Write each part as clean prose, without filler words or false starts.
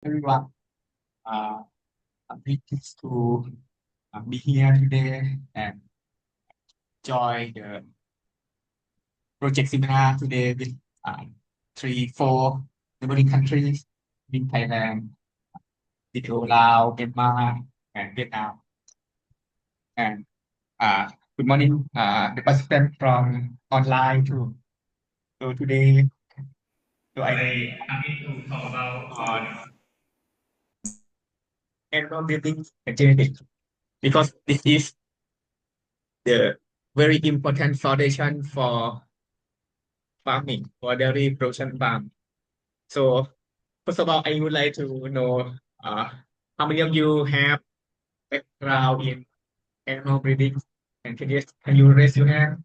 everyone. Uh, I'm very pleased to be here today and join the project seminar today with uh, four neighboring countries in Thailand, Video, Laos, Myanmar, and Vietnam. And good morning, the participants from online too. So today, I'm going to talk about on animal breeding and genetics because this is the very important foundation for farming or dairy production farm. So first of all, I would like to know uh, how many of you have background in animal breeding? And can you raise your hand?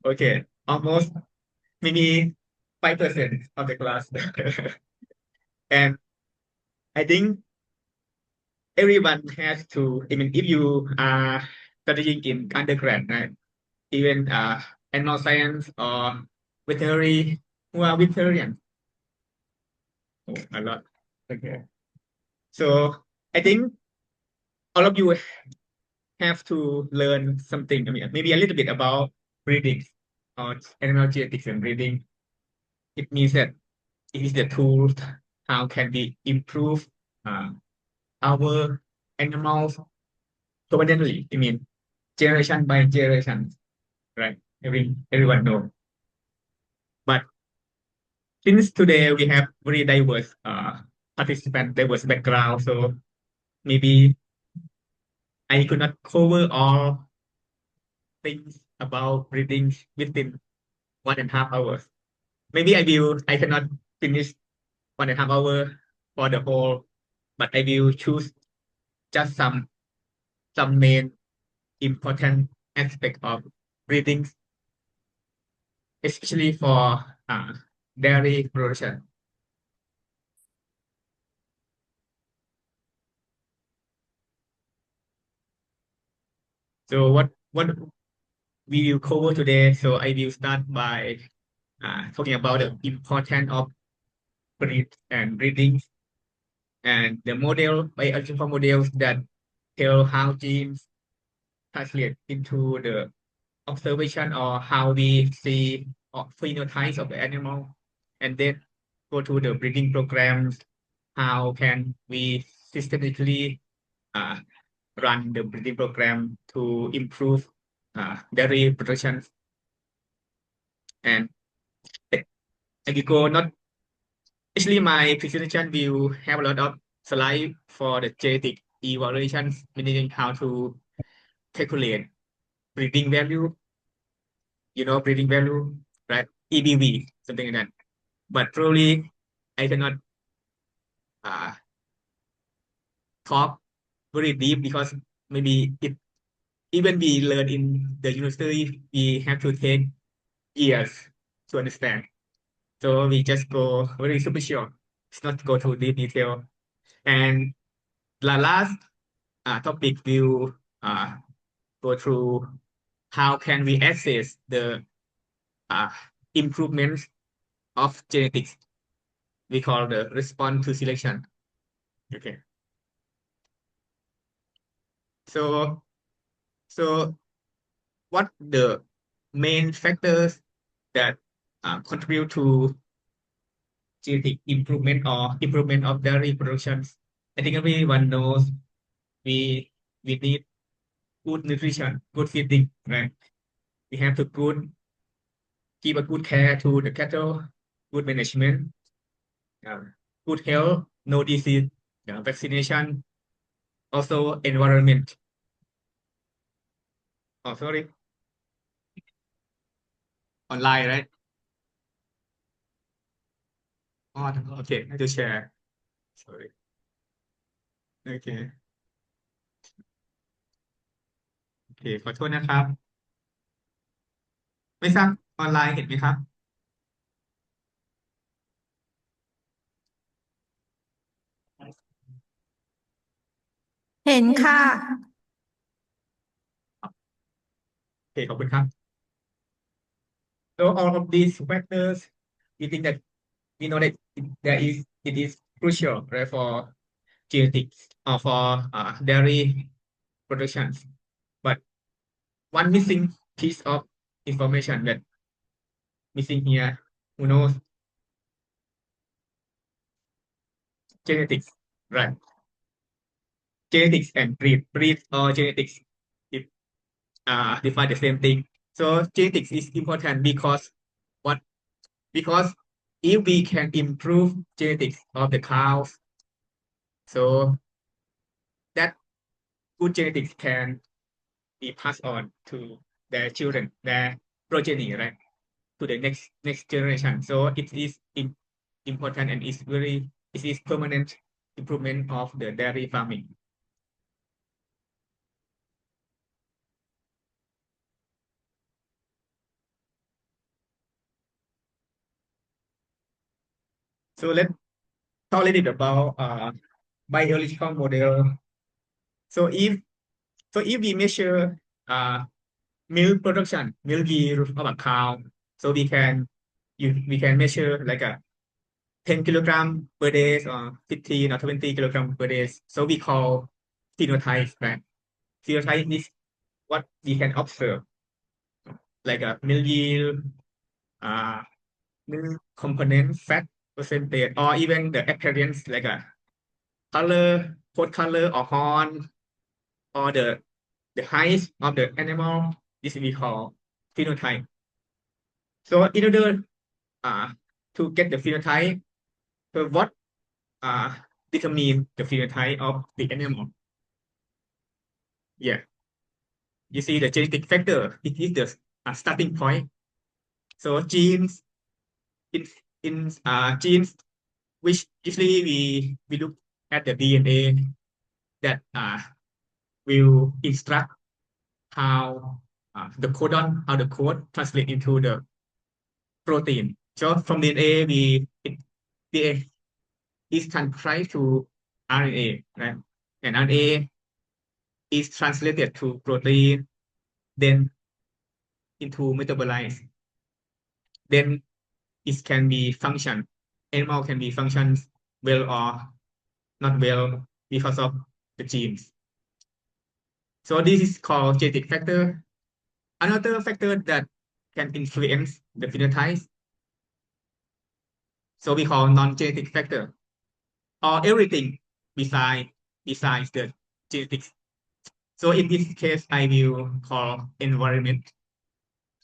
Okay, almost maybe 5% of the class. And I think everyone has to, I mean, if you are studying in undergrad, right? Even animal science or veterinary, who are veterinarian. Oh, a lot. Okay. So I think all of you have to learn something. I mean, maybe a little bit about breeding or animal genetics and breeding. It means that it is the tool how can we improve uh, our animals permanently. I mean, generation by generation, right? Everyone know. But since today we have very diverse participant, diverse background, so maybe I could not cover all things about breeding within 1.5 hours. Maybe I cannot finish 1.5 hour for the whole, but I will choose just some main important aspect of breeding, especially for dairy production. So what we will cover today? So I will start by talking about the importance of breed and breeding and the biological models that tell how genes translate into the observation or how we see phenotypes of the animal, and then go to the breeding programs. How can we systematically uh, run the breeding program to improve dairy production? And I will go not actually my presentation will have a lot of slides for the genetic evaluations, meaning how to calculate breeding value, breeding value, right? EBV, something like that. But probably I cannot uh, talk very deep because maybe it even we learn in the university, we have to take years to understand. So we just go very superficial. It's not go to deep detail. And the last topic will go through how can we assess the uh, improvements of genetics. We call the response to selection. Okay. So so what the main factors that contribute to genetic improvement or improvement of dairy production? I think everyone knows we we need good nutrition, good feeding, right? We have to give a good care to the cattle, good management, uh, good health, no disease, vaccination, also environment. Oh, sorry, online, right? Oh, okay, I have to share. Sorry. Okay,โอเคขอโทษนะครับไม่ทราบออนไลน์เห็นไหมครับ เห็นค่ะโอเคขอบคุณครับ So all of these factors, we think that we know that there is it is crucial, right, for genetics or for dairy productions. But one missing piece of information that missing here, who knows? Genetics, right? Genetics and breed or genetics it, define the same thing. So genetics is important because what? Because if we can improve genetics of the cows, so that good genetics can be passed on to their children, their progeny, right, to the next generation. So it is important and it is permanent improvement of the dairy farming. So let's talk a little bit about biological model. So if we measure milk production, milk yield of a cow, so we can measure like a 10 kilogram per day or 15 or 20 kilogram per day. So we call phenotype, right? Phenotype is what we can observe, like a milk yield, uh, milk component, fat percentage, or even the appearance, like a color, coat color or horn, or the height of the animal. This we call phenotype. So in order uh, to get the phenotype, so what uh, determine the phenotype of the animal? Yeah, you see the genetic factor. It is the starting point. So genes in genes which usually we look at the DNA that will instruct how the codon, how the code translate into the protein. So from DNA, DNA is transcribed to RNA, right? And RNA is translated to protein, then into metabolized. Then it can be function. Animal can be functions well or not well because of the genes. So this is called genetic factor. Another factor that can influence the phenotype, so we call non-genetic factor, or everything besides the genetics. So in this case, I will call environment,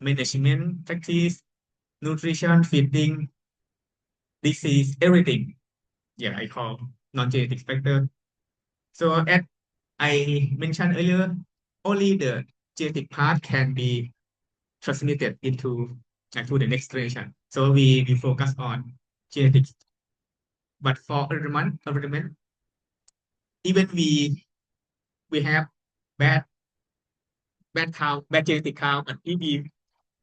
management practice, nutrition, feeding, disease, everything. Yeah, I call non-genetic factor. So as I mentioned earlier, only the genetic part can be transmitted into to the next generation. So we focus on genetics. But for environment, even we have bad bad genetic cow, but if we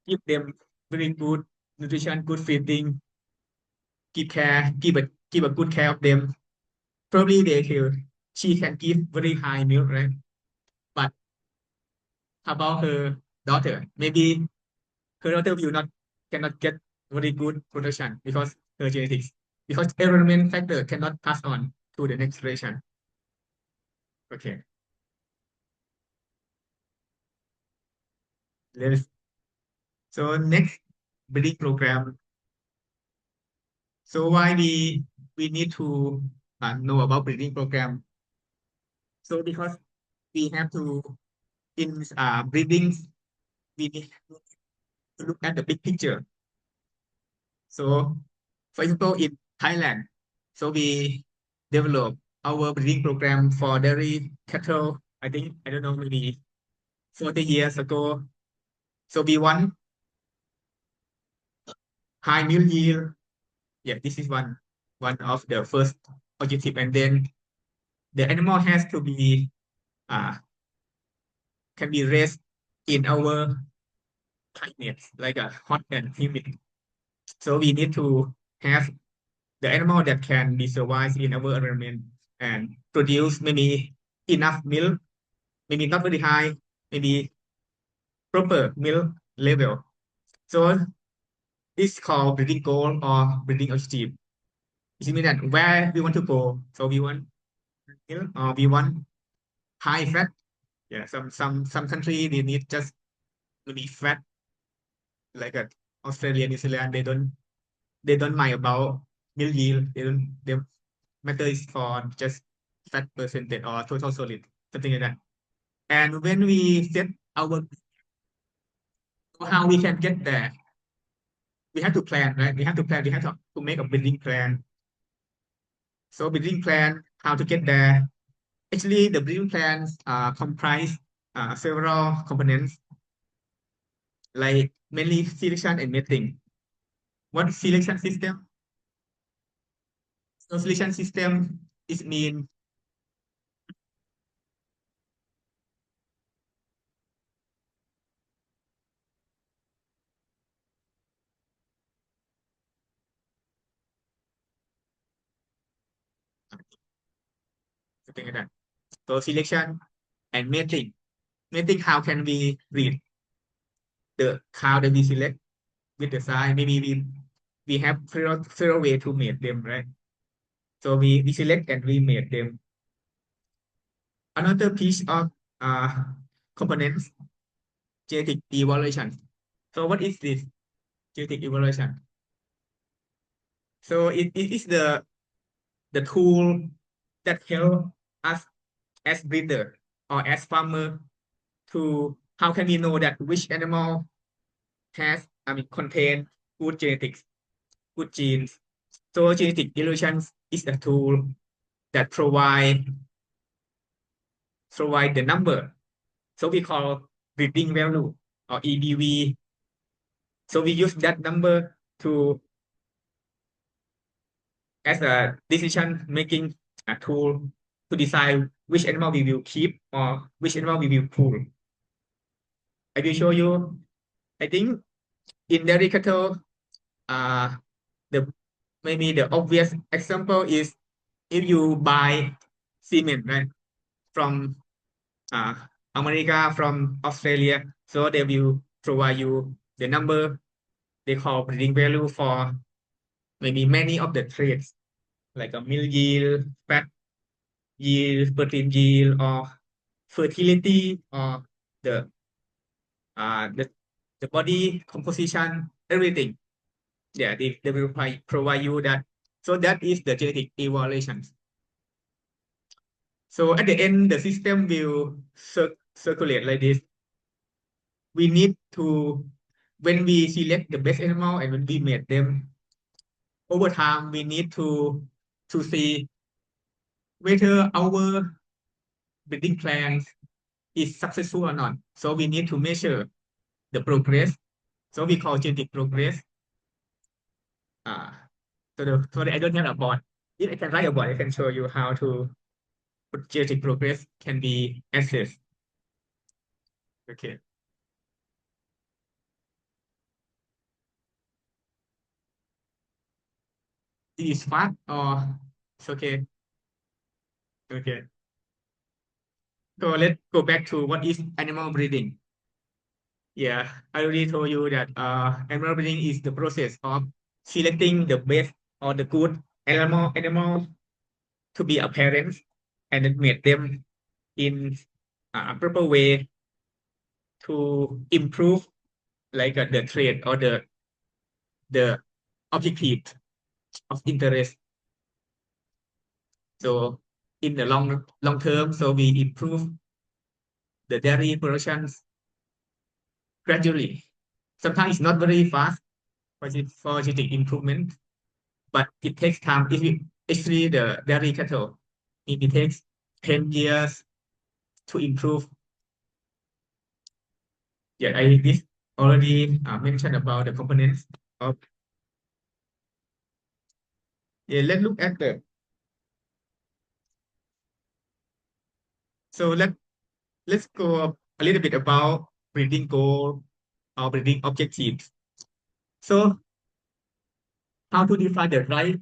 give them very good nutrition, good feeding, give a good care of them, probably she can give very high milk, right? But how about her daughter? Maybe her daughter will not cannot get very good production because her genetics, because environment factor cannot pass on to the next generation. Okay, let's so next breeding program. So why we need to know about breeding program? So because we have to in breeding, we need to look at the big picture. So for example, in Thailand, so we develop our breeding program for dairy cattle. I think I don't know, maybe 40 years ago. So we want high milk yield. Yeah, this is one of the first objective, and then the animal has to be uh, can be raised in our climate, like a hot and humid. So we need to have the animal that can be survive in our environment and produce maybe enough milk, maybe not very high, maybe proper milk level. So this called breeding goal or breeding objective. it means that where we want to go. So we want milk or we want high fat. Yeah, some country they need just maybe fat, like Australia, New Zealand. They don't mind about milk yield. They matter is for just fat percentage or total solid, something like that. And when we set our how we can get there, we have to plan, right? We have to plan. We have to make a building plan. So building plan, how to get there. Actually, the building plans comprise several components, like mainly selection and mating. What is selection system? So selection system is mean something like that. So selection and mating. Mating, how can we read the cow that we select with the size? Maybe we have several way to mate them, right? So we select and we mate them. Another piece of components, genetic evaluation. So what is this genetic evaluation? So it is the tool that help us as breeder or as farmer to how can we know that which animal has contain good genetics, good genes. So genetic evaluation is a tool that provide the number. So we call breeding value or EBV. So we use that number to as a decision making tool to decide which animal we will keep or which animal we will pull. I will show you. I think in dairy cattle, the maybe the obvious example is if you buy semen, right, from uh, America, from Australia, so they will provide you the number they call breeding value for maybe many of the traits like a milk yield, fat yield, protein yield, or fertility, or the uh the, the body composition, everything. Yeah, they will provide you that. So that is the genetic evaluation. So at the end, the system will circulate like this. We need to, when we select the best animal and when we mate them, over time, we need to see whether our breeding plans is successful or not. So we need to measure the progress. So we call genetic progress. Uh, so I don't have a board. If I can write a board, I can show you how to put genetic progress can be assessed. Okay. It is fast or it's okay. Okay. So let's go back to what is animal breeding. Yeah, I already told you that animal breeding is the process of selecting the best or the good animal to be a parent and then mate them in a proper way to improve like the trait or the objective of interest. So in the long term, so we improve the dairy productions gradually. Sometimes it's not very fast for genetic improvement, but it takes time. If you actually the dairy cattle, it takes 10 years to improve. Yeah, I this already mentioned about the components of. Yeah, let's look at the. So let's go a little bit about breeding goal or breeding objectives. So how to define the right?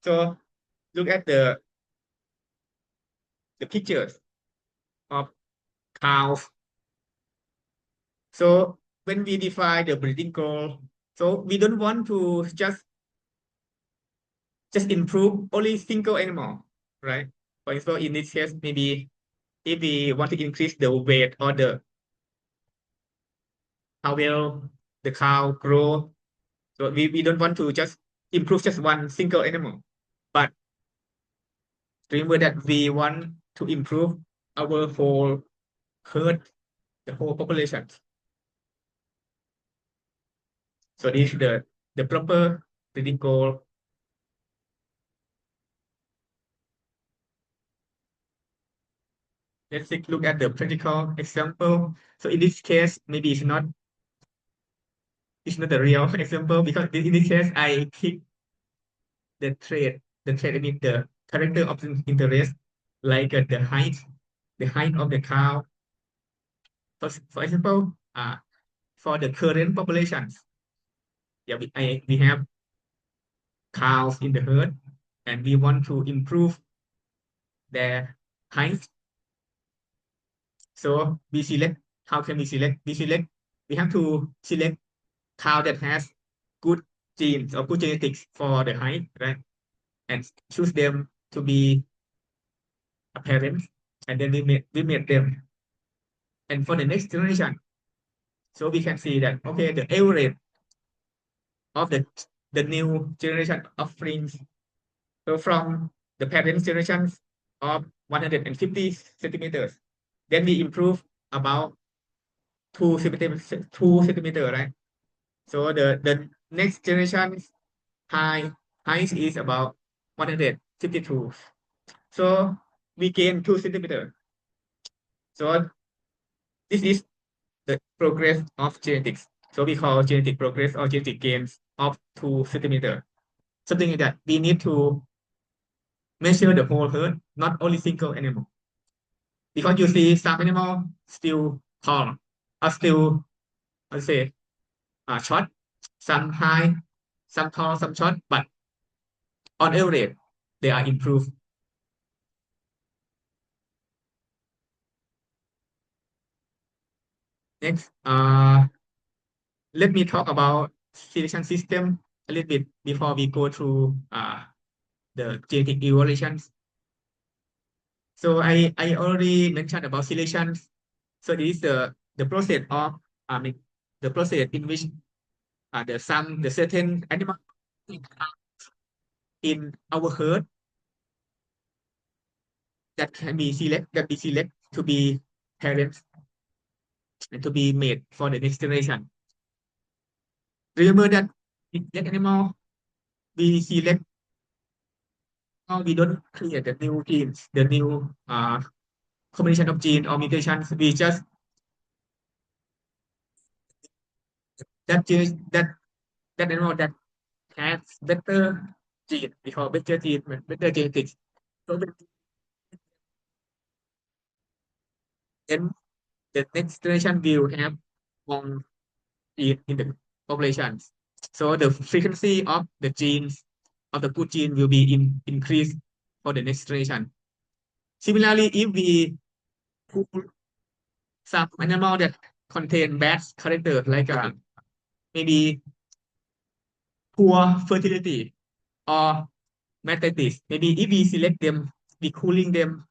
So look at the pictures of cows. So when we define the breeding goal, so we don't want to just just improve only single animal, right? For example, in this case, maybe if we want to increase the weight or the how well the cow grow, so we don't want to just improve just one single animal, but remember that we want to improve our whole herd, the whole population. So this is the proper breeding goal. Let's take a look at the practical example. So in this case, maybe it's not a real example because in this case I pick the trait, I mean the character of interest, like the height of the cow. For example, for the current populations, yeah, we have cows in the herd, and we want to improve their height. So we select. How can we select? We have to select cow that has good genes or good genetics for the height, right? And choose them to be a parent, and then we made them. And for the next generation, so we can see that okay, the average of the new generation offerings. So from the parent generations of 150 centimeters, then we improve about 2 centimeters, right? So the next generation height is about 152. So we gain 2 centimeters. So this is the progress of genetics. So we call genetic progress or genetic gains of 2 centimeters. Something like that. We need to measure the whole herd, not only single animal. Because you see some animal still tall, are still, let's say, short, some high, some tall, some short, but on average, they are improved. Next, let me talk about selection system a little bit before we go through the genetic evolutions. So I already mentioned about selection. So this is the process of the process in which the certain animal in our herd that be select to be parents and to be made for the next generation. Remember that in that animal we select we don't create the new genes, the new combination of gene or mutations. We just that animal that has better gene, we call better gene, better genetics. So then the next generation will have more gene in the populations. So the frequency of the genes of the good gene will be increased for the next generation. Similarly, if we pull some animal that contain bad character, like maybe poor fertility or mastitis, maybe if we select them, we cooling them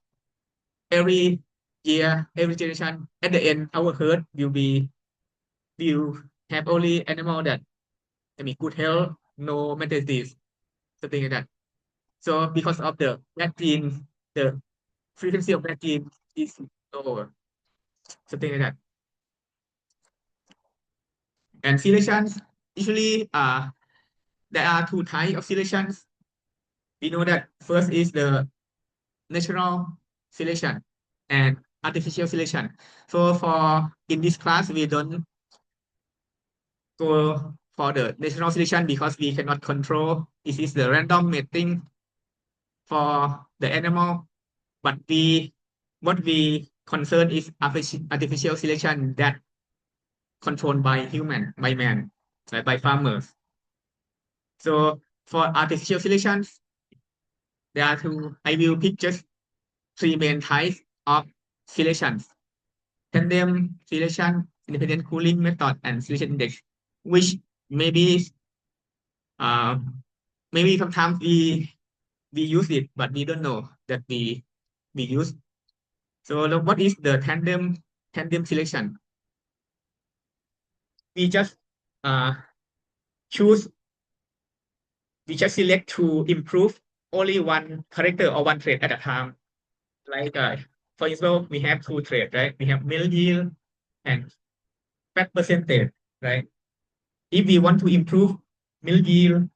every year, every generation, at the end, our herd will have only animal that good health, no mastitis, something like that. So because of the bad gene, the frequency of bad gene is lower, something like that. And selections, usually there are two types of selections. We know that first is the natural selection and artificial selection. So for in this class, we don't go for the natural selection because we cannot control. This is the random mating for the animal, but what we concern is artificial selection that controlled by man, like by farmers. So for artificial selections, there are two. I will pick just three main types of selections: tandem selection, independent cooling method, and selection index, which maybe sometimes we we use it, but we don't know that we use. So what is the tandem selection? We just uh, choose, we just select to improve only one character or one trait at a time. Like for example, we have two traits, right? We have meal yield and fat percentage, right? If we want to improve meal yield,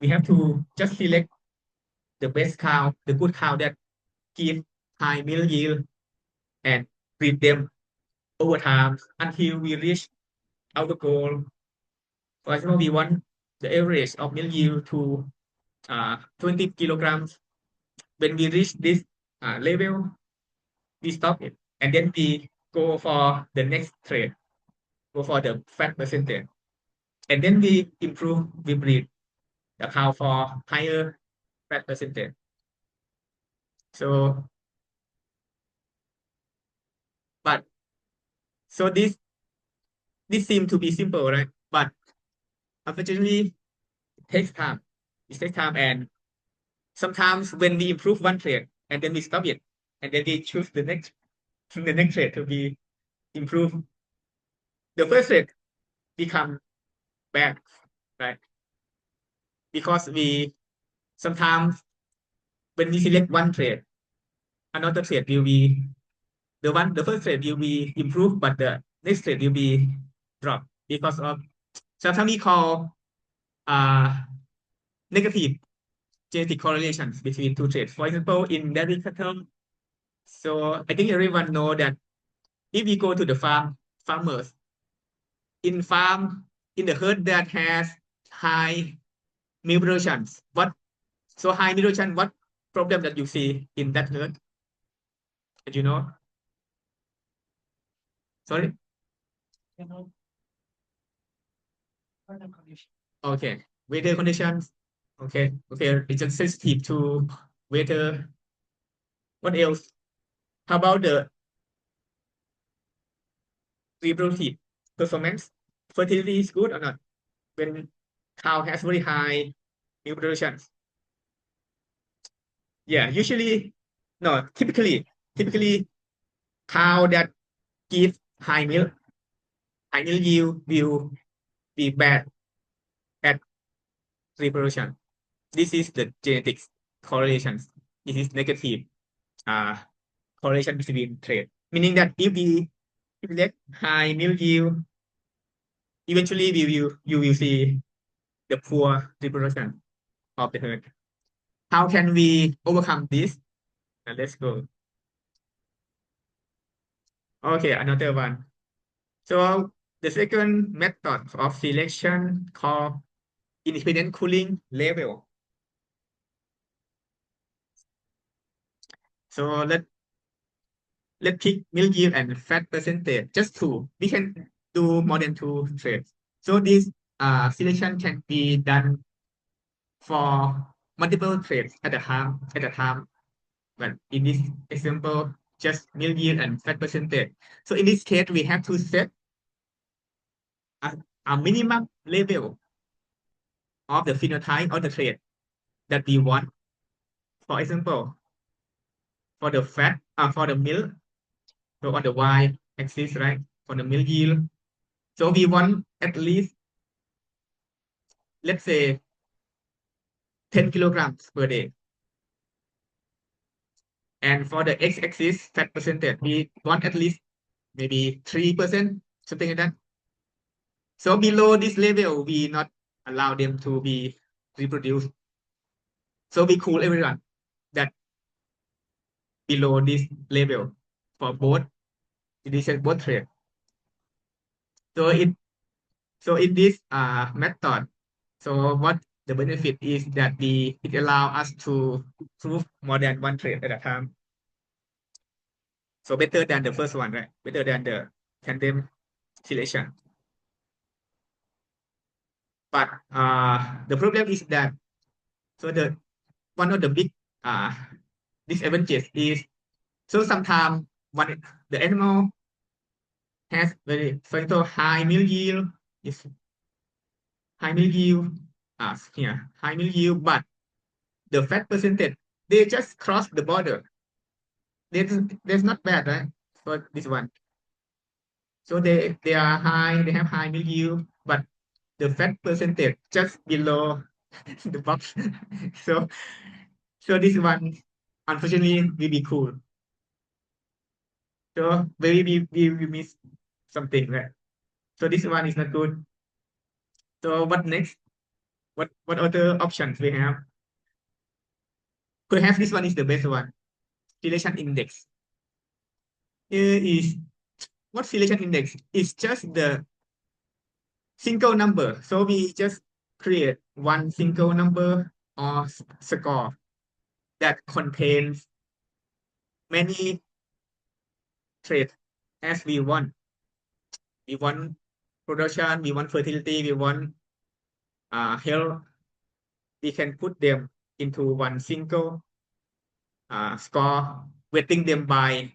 we have to just select the best cow, the good cow that give high meal yield, and breed them over time until we reach our goal. For example, we want the average of meal yield to 20 kilograms. When we reach this level, we stop it, and then we go for the next trait, go for the fat percentage, and then we improve, we breed the cow for higher fat percentage. So, but so this seems to be simple, right? But unfortunately, it takes time. It takes time, and sometimes when we improve one trait and then we stop it, and then we choose the next trait to be improved, the first trait become bad, right? Because we sometimes when we select one trait, another trait will be the first trait will be improved, but the next trait will be dropped because of sometimes we call uh, negative genetic correlations between two traits. For example, in dairy cattle, so I think everyone know that if we go to the farmers in farm in the herd that has high milk production, what so high milk production, what problem that you see in that herd? Did you know? Sorry. Okay, weather conditions. Okay, it's just sensitive to weather. What else? How about the reproductive performance? Fertility is good or not? When cow has very high milk production. Yeah, usually, no, typically cow that give high milk yield will be bad at reproduction. This is the genetics correlations. This is negative uh, correlation between trait, meaning that if we let high milk yield, eventually you will see the poor reproduction of the herd. How can we overcome this? Let's go. Okay, another one. So the second method of selection called independent cooling level. So let's pick milk yield and fat percentage, just two. We can do more than two traits. So this selection can be done for multiple traits at a time. But in this example, just milk yield and fat percentage. So in this case, we have to set a, a minimum level of the phenotype of the trait that we want. For example, for the fat, for the milk, so on the y-axis, right? For the milk yield, so we want at least, let's say, 10 kilograms per day. And for the x-axis, fat percentage, we want at least maybe 3%, something like that. So below this level, we not allow them to be reproduced. So we cool everyone that below this level for both, this is both trade. So in this method, so what the benefit is that it allow us to prove more than one trade at a time. So better than the first one, right? Better than the tandem selection. But the problem is that so the one of the big disadvantages is so sometimes when the animal has very, for example, high milk yield, is high milk yield, high milk yield, but the fat percentage, they just cross the border. That's not bad, right? For this one. So they are high, they have high milk yield, but the fat percentage just below the box. So this one unfortunately will be cool. So maybe we miss something, right? So this one is not good. So what next? What other options we have? Perhaps this one is the best one. Selection index. Here is what selection index is just the single number. So we just create one single number or score that contains many traits as we want. We want production, we want fertility, we want health. We can put them into one single score, weighting them by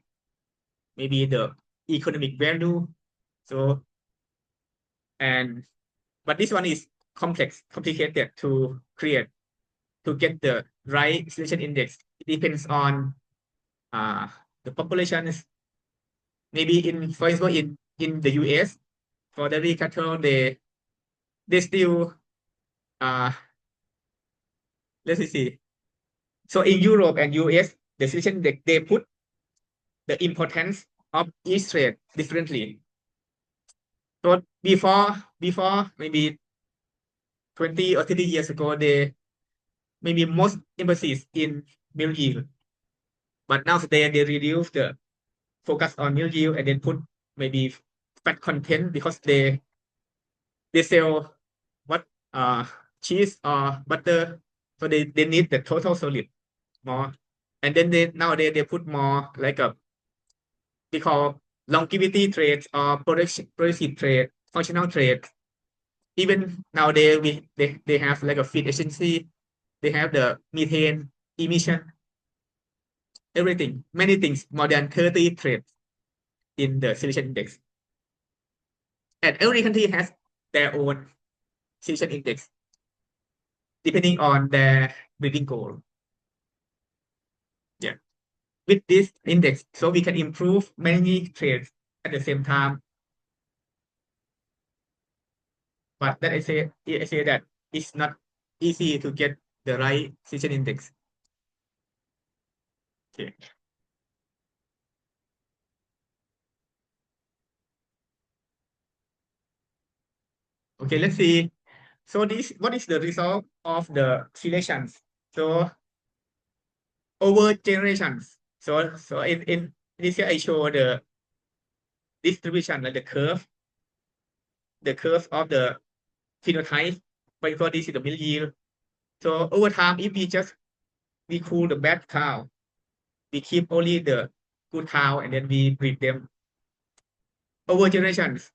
maybe the economic value. So, but this one is complicated to create, to get the right selection index. It depends on the populations. Maybe for example, in the US, for dairy cattle, they still let's see. So in Europe and US, the selection index, they put the importance of each trait differently. So before maybe 20 or 30 years ago, they maybe most emphasis in milk yield. But now today they reduce the focus on milk yield and then put maybe fat content because they sell what cheese or butter. So they need the total solid more. And then nowadays they put more like we call longevity traits or progressive trait, functional trait. Even nowadays they have like a feed efficiency, they have the methane emission, everything, many things, more than 30 traits in the selection index. And every country has their own selection index, depending on their breeding goal. Yeah. With this index, so we can improve many traits at the same time. But that I say that it's not easy to get the right selection index. Okay. Okay, let's see. So what is the result of the selections? So over generations. So in this here I show the distribution, like the curve of the phenotype. For example, this is the milk yield. So over time, if we cool the bad cow, we keep only the good cow and then we breed them. Over generations,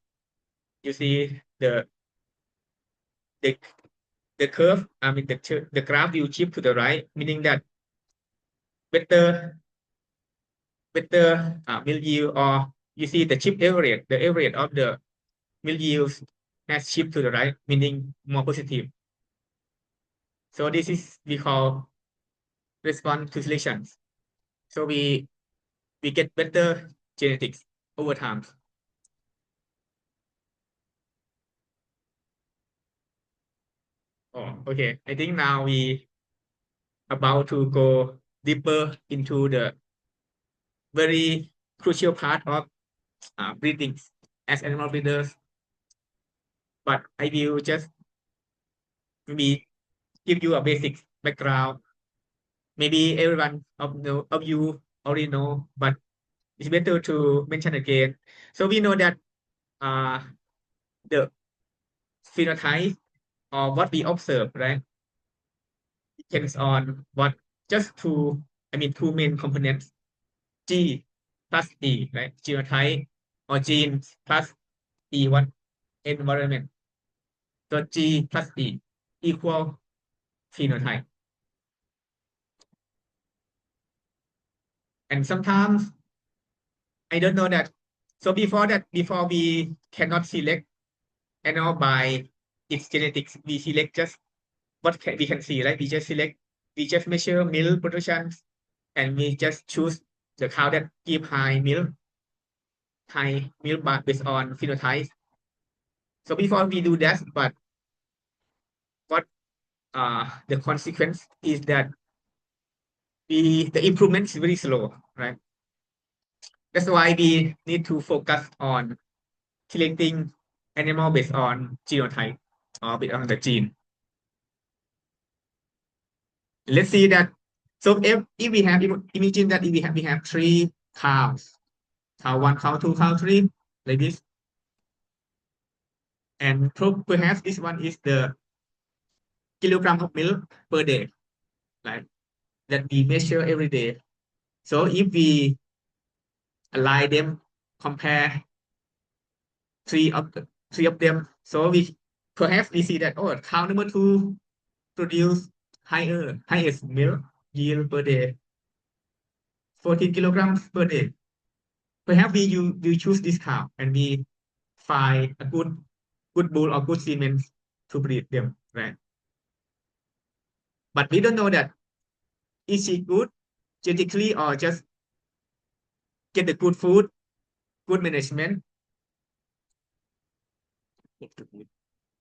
you see the curve, I mean the graph will shift to the right, meaning that better milk yield, or you see the chip average, the average of the milk yields has shifted to the right, meaning more positive. So this is we call response to selections. So we get better genetics over time. Oh, okay. I think now we about to go deeper into the very crucial part of breeding as animal breeders. But I will just maybe give you a basic background. Maybe everyone of you already know, but it's better to mention again. So we know that the phenotype or what we observe, right, depends on just two main components, G plus E, right? Genotype or genes plus E, what? Environment. So G plus E equal phenotype. And sometimes I don't know that. So before we cannot select animal by its genetics, we select just we can see, right? We just select we just measure milk production and we just choose the cow that give high milk based on phenotype. So before we do that, but what the consequence is that the improvement is very slow, right? That's why we need to focus on selecting animal based on genotype or based on the gene. Let's see that. So if we have imagine that if we have 3 cows, cow 1, cow 2, cow 3, like this, and perhaps this one is the kilogram of milk per day, right? That we measure every day. So if we align them, compare three of them, so we perhaps we see that cow number 2 produce highest milk yield per day, 14 kilograms per day. Perhaps we choose this cow and we find a good bull or good semen to breed them, right? But we don't know that is she good genetically or just get the good food, good management.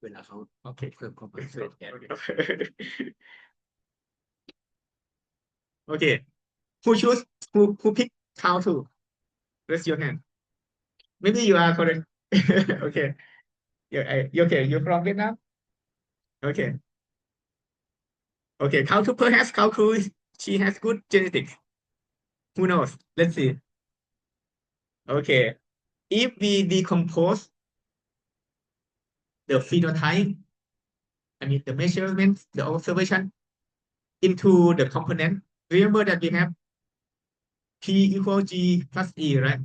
เวลาเขา Okay เพิ่มความเป็นเสร็จ Okay, who pick cow to? Raise your hand. Maybe you are correct. Okay. Okay, you're from Vietnam? Okay. Okay, cow to perhaps cow to she has good genetics. Who knows? Let's see. Okay. If we decompose the phenotype, I mean the measurement, the observation into the component, remember that we have P equals G plus E, right?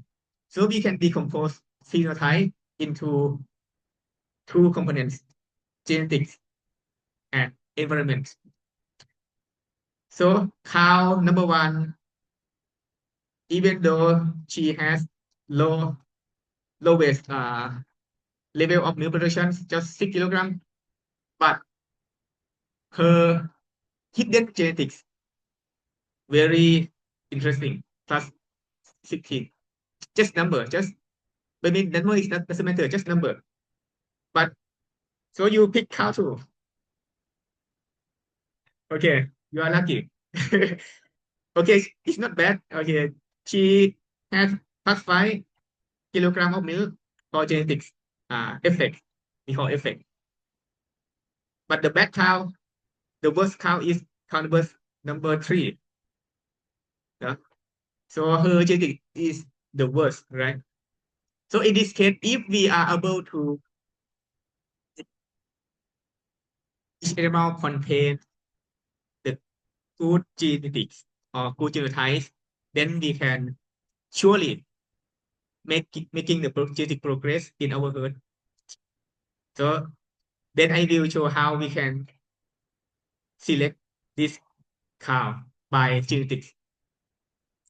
So we can decompose phenotype into 2 components, genetics and environment. So cow number 1, even though she has lowest level of milk production, just 6 kilograms, but her hidden genetics very interesting, plus 16. Just number, number is not doesn't matter, just number. But so you pick cow too. Okay, you are lucky. Okay, it's not bad. Okay, she has plus 5 kilograms of milk for genetics effect. We call effect. But the bad cow, the worst cow is cow number 3. Yeah? So her genetic is the worst, right? So in this case, if we are able to each animal contain the good genetics or good genotypes, then we can surely making the genetic progress in our herd. So then I will show how we can select this cow by genetics.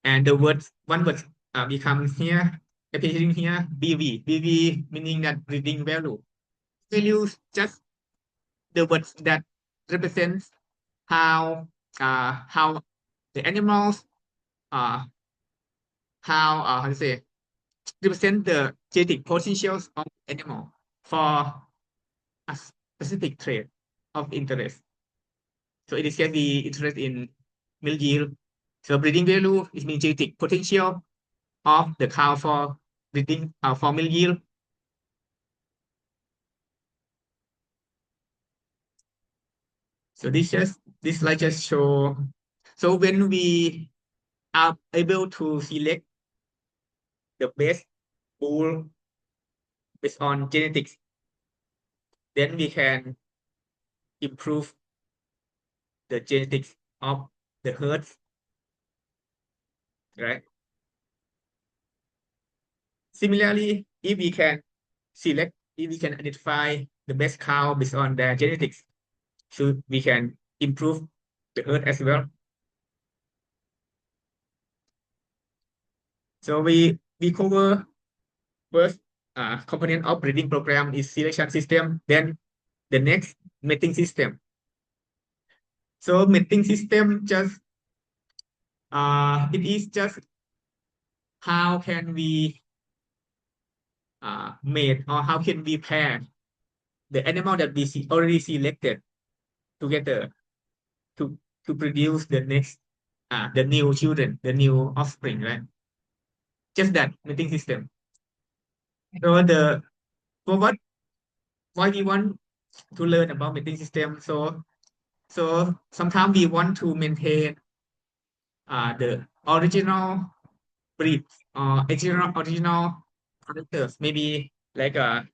And the one word becomes here, appearing here, BV. BV meaning that breeding value. Value just the words that represents how the animals how to say represent the genetic potentials of animal for a specific trait of interest. So in this case, we interest in milk yield. So breeding value is mean genetic potential of the cow for breeding for milk yield. So this slide just show. So when we are able to select the best bull based on genetics, then we can improve the genetics of the herds, right? Similarly, if we can identify the best cow based on their genetics, so we can improve the herd as well. So we cover first component of breeding program is selection system, then the next mating system. So mating system just it is just how can we mate or how can we pair the animal that we already selected together to produce the next the new children, the new offspring, right? Just that mating system. So the for what why we want to learn about mating system? So sometimes we want to maintain the original breed or original characters, maybe like a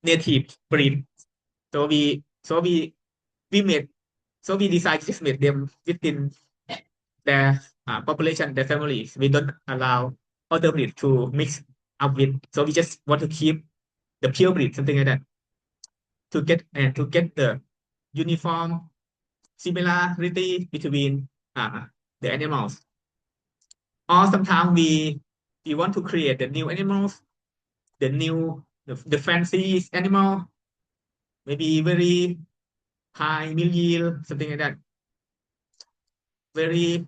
native breed. So we made we decide to just make them within their population, their families. We don't allow other breed to mix up with. So we just want to keep the pure breed, something like that, to get the uniform similarity between the animals. Or sometimes we want to create the new animals, the fancy animal, maybe very high meal yield, something like that, very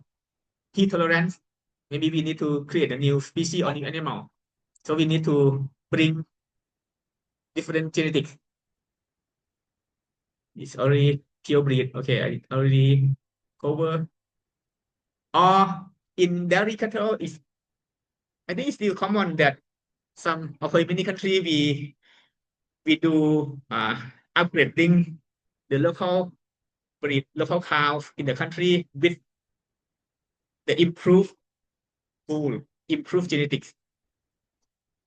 heat tolerance. Maybe we need to create a new species or new animal. So we need to bring different genetics. It's already pure breed. Okay, I already cover. Or in dairy cattle, I think it's still common that some of many country we do upgrading the local breed, local cows in the country with the improved bull, improved genetics,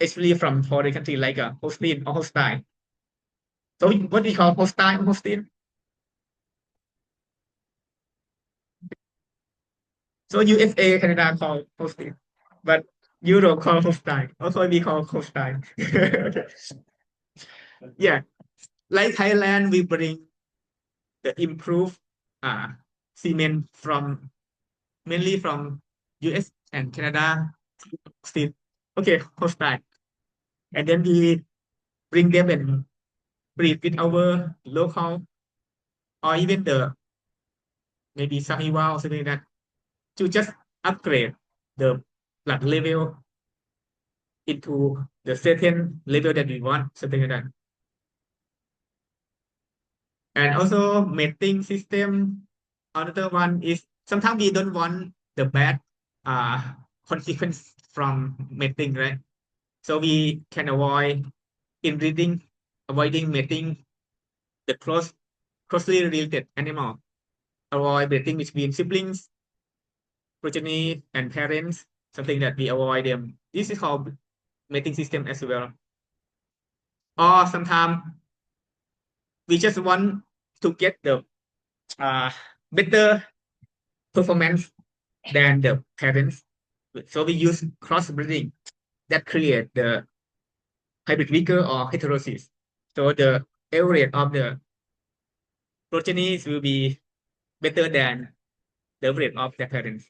especially from foreign country like Holstein or Holstein. So what do you call Holstein or Holstein? So USA, Canada call Holstein, but Europe call Holstein. Also we call Holstein. Yeah, like Thailand, we bring the improved uh, cement from mainly from US and Canada. Still, okay, Holstein, and then we bring them and breed with our local or even the maybe Sahiwal or something like that to just upgrade the blood level into the certain level that we want, something like that. And also mating system. Another one is sometimes we don't want the bad uh, consequence from mating, right? So we can avoid inbreeding, avoiding mating the closely related animal, avoid mating between siblings, progeny, and parents, something that we avoid them. This is called mating system as well. Or sometimes we just want to get the uh, better performance than the parents. So we use crossbreeding that create the hybrid vigor or heterosis. So the average of the progenies will be better than the average of their parents.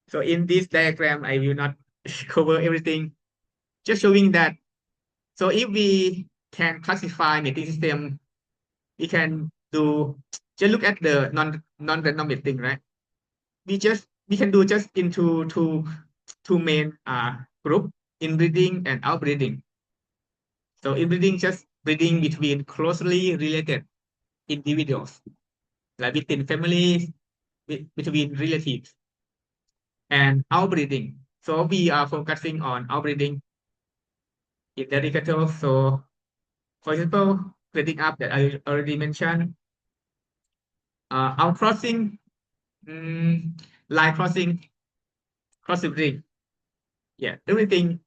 So in this diagram, I will not cover everything, just showing that. So if we can classify mating system, we can just look at the non-random mating, right? We can do just into two main group, inbreeding and outbreeding. So inbreeding just breeding between closely related individuals, like within families, between relatives, and outbreeding. So we are focusing on outbreeding in the cattle. So for example, breeding up that I already mentioned, outcrossing, line crossing, crossbreeding. Yeah, everything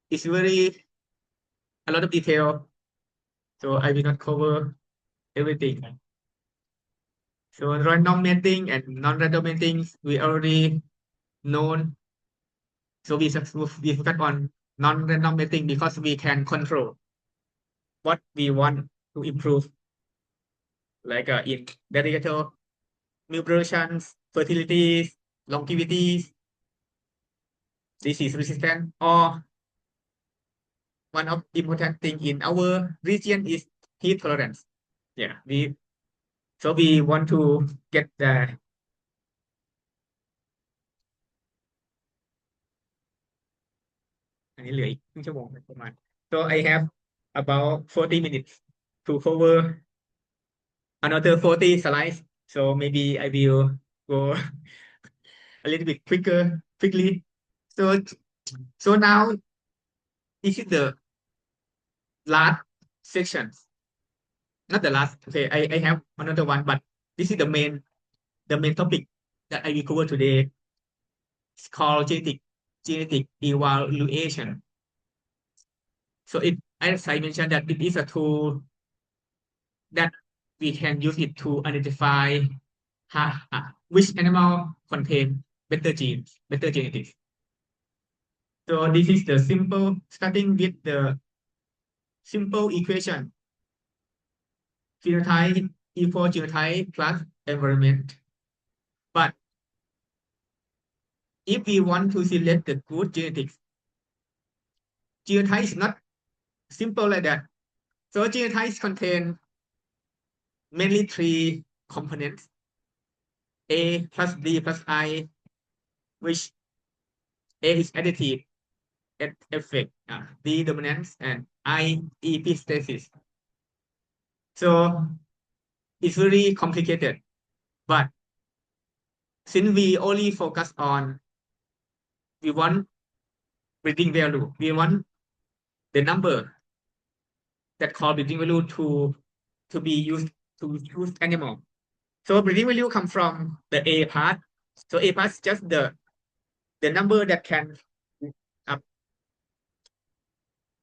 is very a lot of detail. So I will not cover everything. So random mating and non-random mating, we already known. So we focus on non-random mating because we can control what we want to improve, like in derivative, milk production, fertility, longevity, disease resistance, or one of important thing in our region is heat tolerance. Yeah, So we want to get the อันนี้เหลืออีกครึ่งชั่วโมงประมาณ so I have about 40 minutes to cover another 40 slides so maybe I will go a little bit quickly so now this is the last section not the last okay I have another one but this is the main topic that I will cover today. It's called genetic evaluation. So as I mentioned that it is a tool that we can use it to identify which animal contain better genes, better genetics. So this is the simple, starting with the simple equation. Phenotype equal genotype plus environment. But if we want to select the good genetics, genotype is not simple like that. So genotypes contain mainly three components: A plus B plus I, which A is additive effect, B dominance, and I epistasis. So it's very complicated, but since we only focus on, we want breeding value, we want the number that called breeding value to be used to choose animal. So breeding value come from the A part. So A part is just the number that can up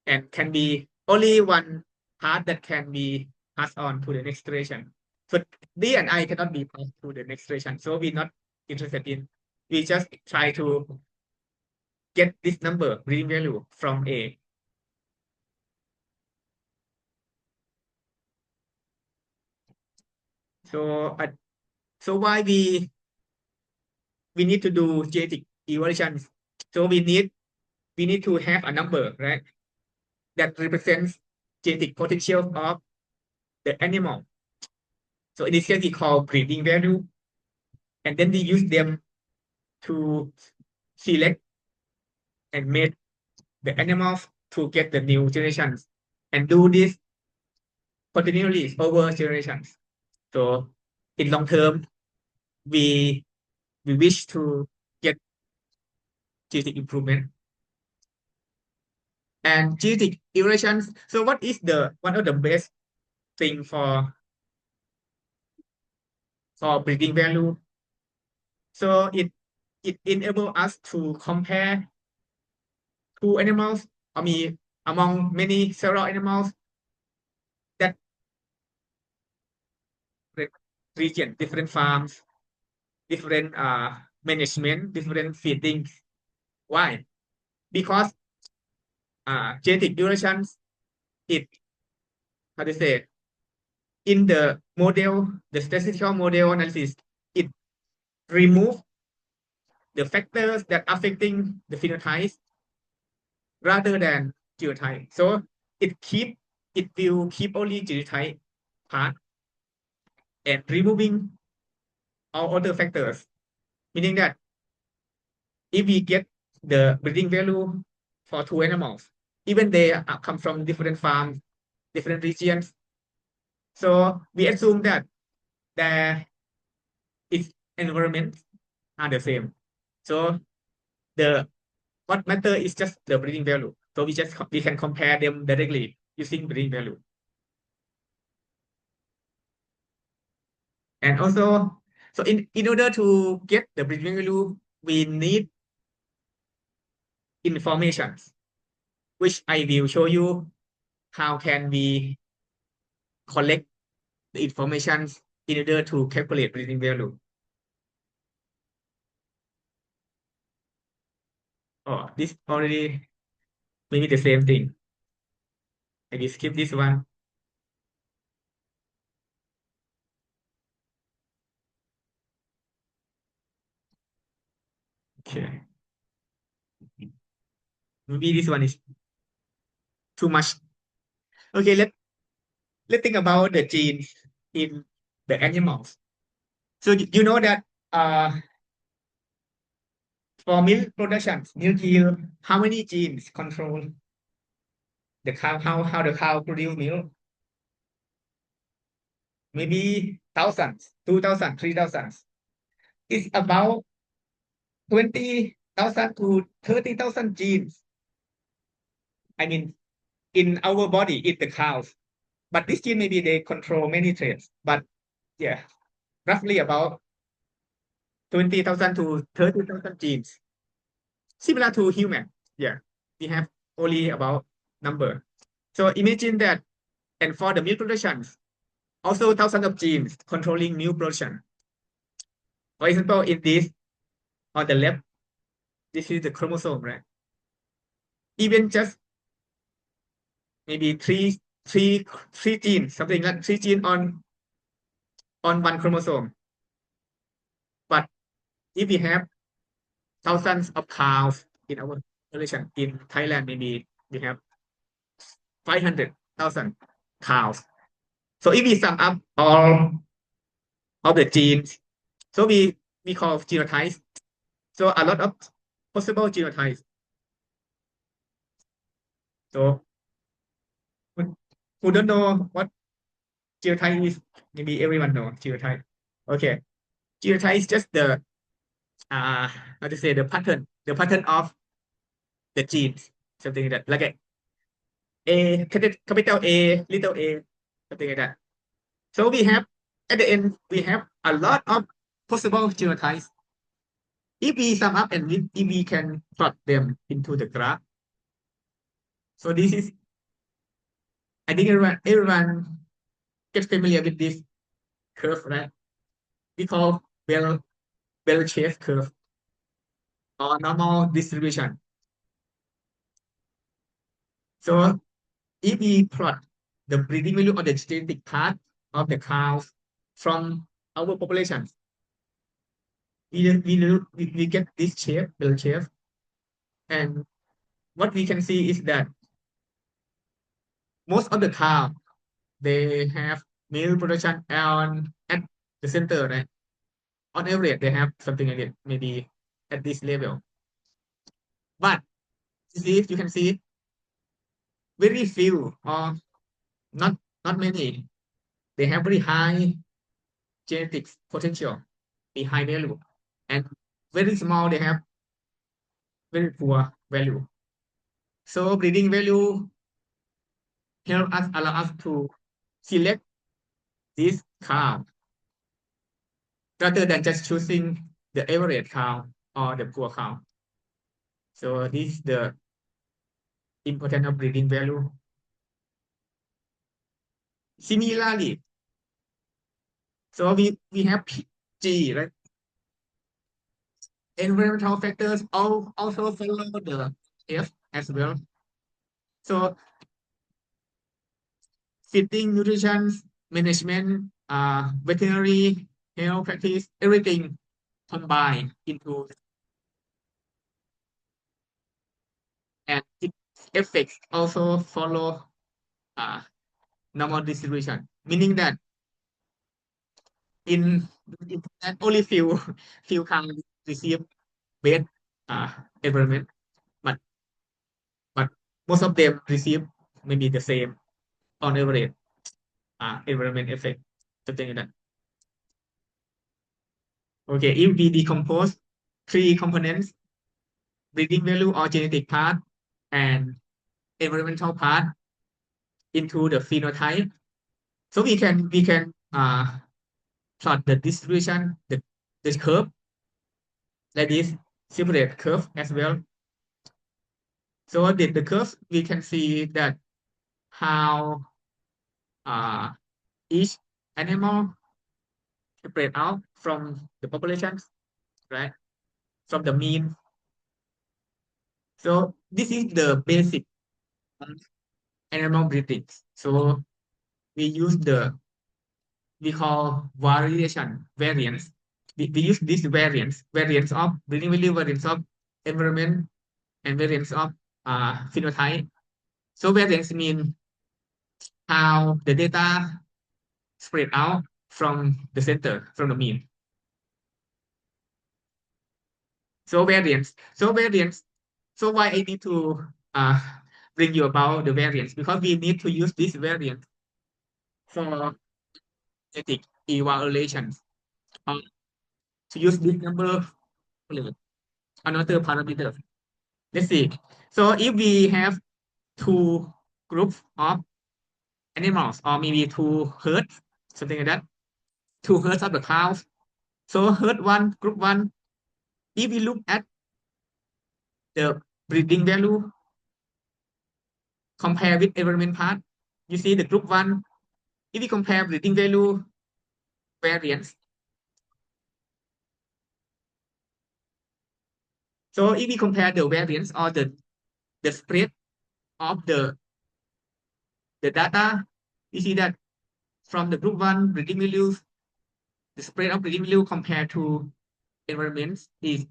and can be only one part that can be passed on to the next generation. So D and I cannot be passed to the next generation. So we're not interested in. We just try to get this number breeding value from A. So why we need to do genetic evaluations? So we need to have a number, right, that represents genetic potential of the animal. So in this case, we call breeding value, and then we use them to select and mate the animals to get the new generations, and do this continually over generations. So in long term, we wish to get genetic improvement and genetic evaluations. So what is the one of the best thing for breeding value? So it enables us to compare two animals, I mean among many several animals that region, different farms, different management, different feeding. Why? Because genetic evaluations, it, how to say, in the model, the statistical model analysis, it remove the factors that affecting the phenotypes rather than genotype. So it will keep only genotype part and removing all other factors, meaning that if we get the breeding value for two animals, even they come from different farms, different regions, so we assume that their its environment are the same. So the what matter is just the breeding value. So we can compare them directly using breeding value. And also, so in order to get the breeding value, we need information, which I will show you how can we collect the information in order to calculate breeding value. Oh, this already maybe the same thing. I will skip this one. Okay. Maybe this one is too much. Okay, let's think about the genes in the animals. So you know that for milk production, milk yield, how many genes control the cow, how the cow produce milk? Maybe thousands, 2,000, 3,000. It's about 20,000 to 30,000 genes. I mean, in our body, in the cows. But this gene, maybe they control many traits. But yeah, roughly about 20,000 to 30,000 genes. Similar to human. Yeah, we have only about number. So imagine that, and for the milk production, also thousands of genes controlling milk production. For example, in this, on the left, this is the chromosome, right? Even just maybe three genes, something like 3 genes on one chromosome. But if we have thousands of cows in our population, in Thailand, maybe we have 500,000 cows. So if we sum up all of the genes, so we call genotypes. So a lot of possible genotypes. So who don't know what genotype is, maybe everyone know genotype. Okay, genotype is just the how to say, the pattern of the genes, something like that, like capital A, little a, something like that. So we have, at the end, we have a lot of possible genotypes. If we sum up and if we can plot them into the graph. So this is, I think everyone gets familiar with this curve, right? We call bell-shaped curve or normal distribution. So if we plot the breeding value of the genetic part of the cows from our population, we get this shape, bell shape. And what we can see is that most of the cow, they have milk production at the center, right? On average, they have something like it, maybe at this level. But you can see very few or not many. They have very high genetic potential, the high value, and very small, they have very poor value. So breeding value allow us to select this cow rather than just choosing the average cow or the poor cow. So this is the importance of breeding value. Similarly, so we have G, right? Environmental factors also follow the F as well. So feeding, nutrition, management, veterinary health practice, everything combined into, and its effects also follow normal distribution, meaning that in only few can receive bad environment, but but most of them receive maybe the same on average environment effect, something like that. Okay, if we decompose three components, breeding value or genetic part and environmental part, into the phenotype, so we can plot the distribution, the curve, like this separate curve as well. So the curve, we can see that how each animal spread out from the populations, right? From the mean. So this is the basic animal breeding. So we call variance. We use this variance of breeding value, variance of environment, and variance of phenotype. So variance mean how the data spread out from the center, from the mean. So variance. So why I need to bring you about the variance? Because we need to use this variance for genetic evaluations. To use this number, another parameter. Let's see. So if we have two groups of animals, or maybe two herds, something like that, two herds of the cows. So herd one, group one, if we look at the breeding value, compare with environment part, you see the group one, if we compare breeding value variance. So if we compare the variance or the spread of the data, you see that from the group one breeding values, the spread of breeding value compared to environments is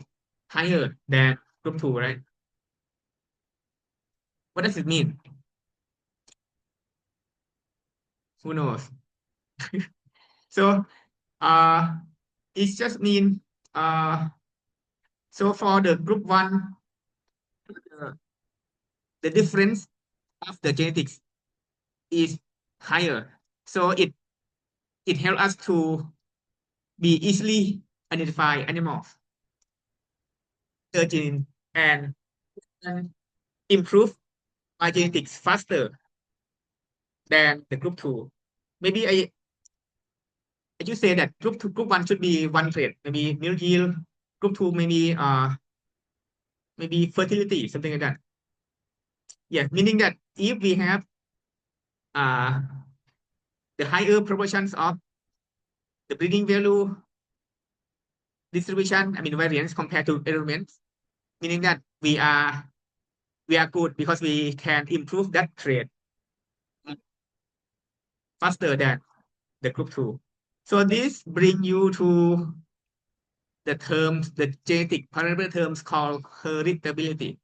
higher than group two, right? What does it mean? Who knows? So it just mean so for the group one, the difference of the genetics is higher. So it helps us to be easily identify animals, the gene, and improve my genetics faster than the group two. Maybe I should say that group one should be one trait, maybe milk yield, group two maybe fertility, something like that. Yeah, meaning that if we have uh the higher proportions of the breeding value distribution, I mean variance compared to environments, meaning that we are good because we can improve that trait faster than the group two. So this bring you to the terms, the genetic parameter terms called heritability.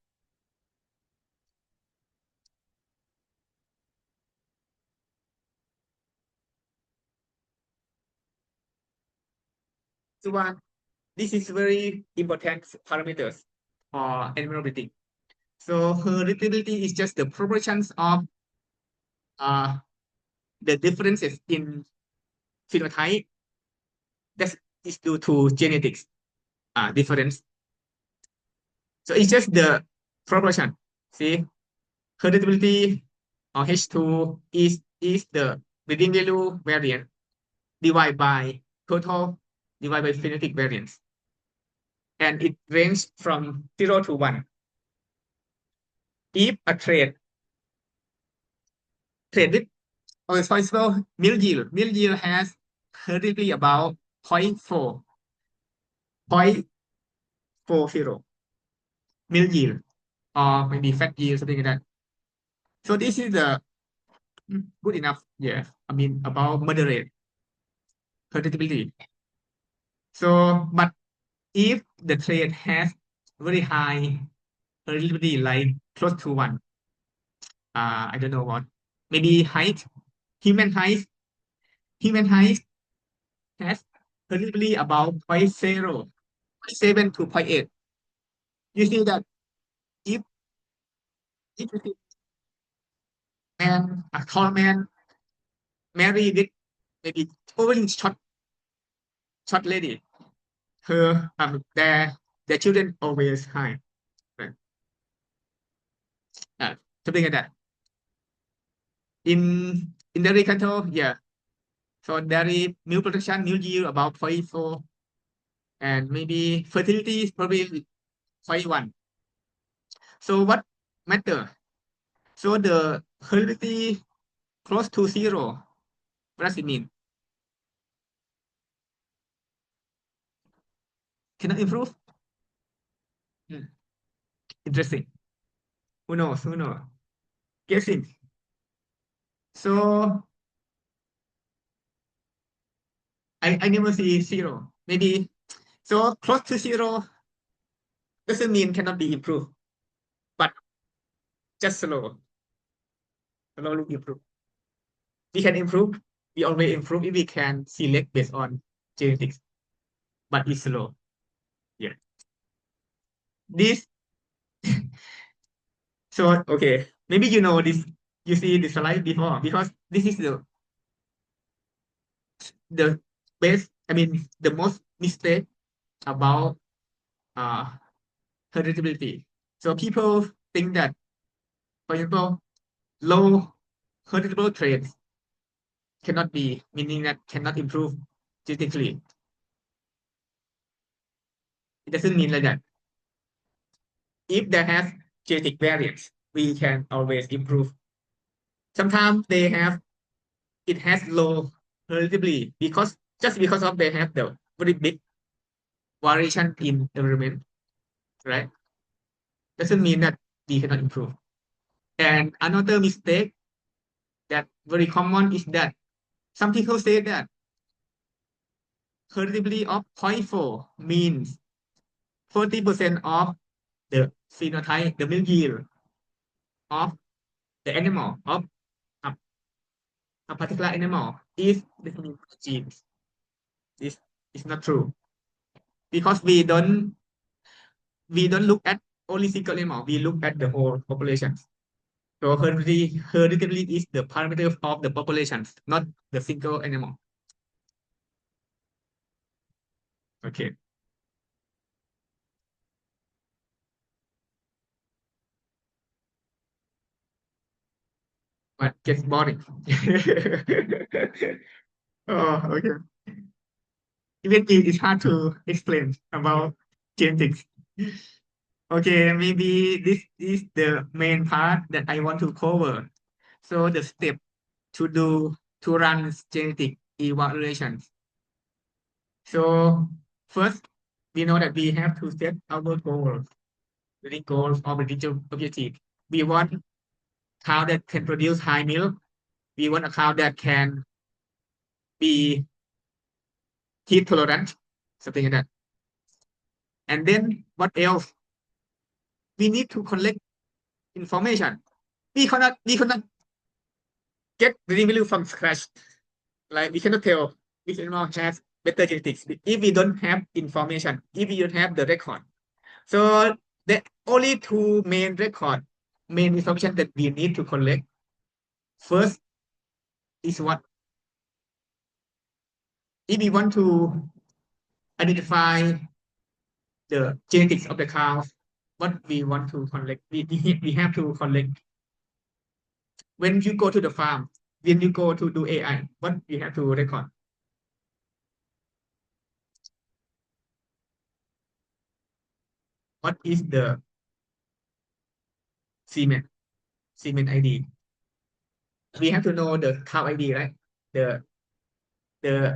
So this is very important parameters for animal breeding. So heritability is just the proportions of the differences in phenotype that is due to genetics difference. So it's just the proportion. See, heritability or H2 is the breeding value variance divided by total divided by phenotypic variance. And it ranges from 0 to 1. If a trait with, for example, milk yield has heritability about 0.4, 0.40 milk yield, or maybe fat yield, something like that. So this is the good enough. Yeah, I mean about moderate heritability. So, but if the trait has very high heritability, like close to 1, I don't know what, maybe height, human height has heritability about 0.0, 0.7 to 0.8. You see that if you see a tall man married with maybe overly short lady, her their children always high, right? Something like that. In dairy cattle, yeah. So dairy milk production, milk yield about 0.4, and maybe fertility is probably 0.1. So what matter? So the heritability close to 0. What does it mean? Cannot improve? Interesting. Who knows? Guessing. So I never see 0. Maybe so close to 0 doesn't mean cannot be improved, but just slowly improve. We can improve we always improve if we can select based on genetics, but it's slow. Yeah. This, so, okay, maybe you know this, you see the slide before, because this is the best, I mean, the most mistake about uh, heritability. So people think that, for example, low heritable traits cannot be, meaning that cannot improve genetically. It doesn't mean like that. If they have genetic variants, we can always improve. Sometimes they have, it has low heritability because just because of they have the very big variation in environment, right? Doesn't mean that we cannot improve. And another mistake that very common is that some people say that heritability of 0.4 means 40% of the phenotype, the milk yield of the animal, of a, a particular animal is determined by genes. This is not true because we don't look at only single animal, we look at the whole population. So hereditary is the parameter of the populations, not the single animal. Okay. But gets boring. Oh, okay. Even it's hard to explain about genetics. Okay, maybe this is the main part that I want to cover. So the step to run genetic evaluations. So first, we know that we have to set our goals, the goals of the digital objective. We want cow that can produce high milk. We want a cow that can be heat tolerant, something like that. And then what else? We need to collect information. We cannot get the milk from scratch. Like we cannot tell which animal has better genetics if we don't have information, if we don't have the record. So the only two main information that we need to collect. First is what? If we want to identify the genetics of the cows, what we want to collect, we have to collect. When you go to the farm, when you go to do AI, what we have to record? What is the semen ID? We have to know the cow ID, right? The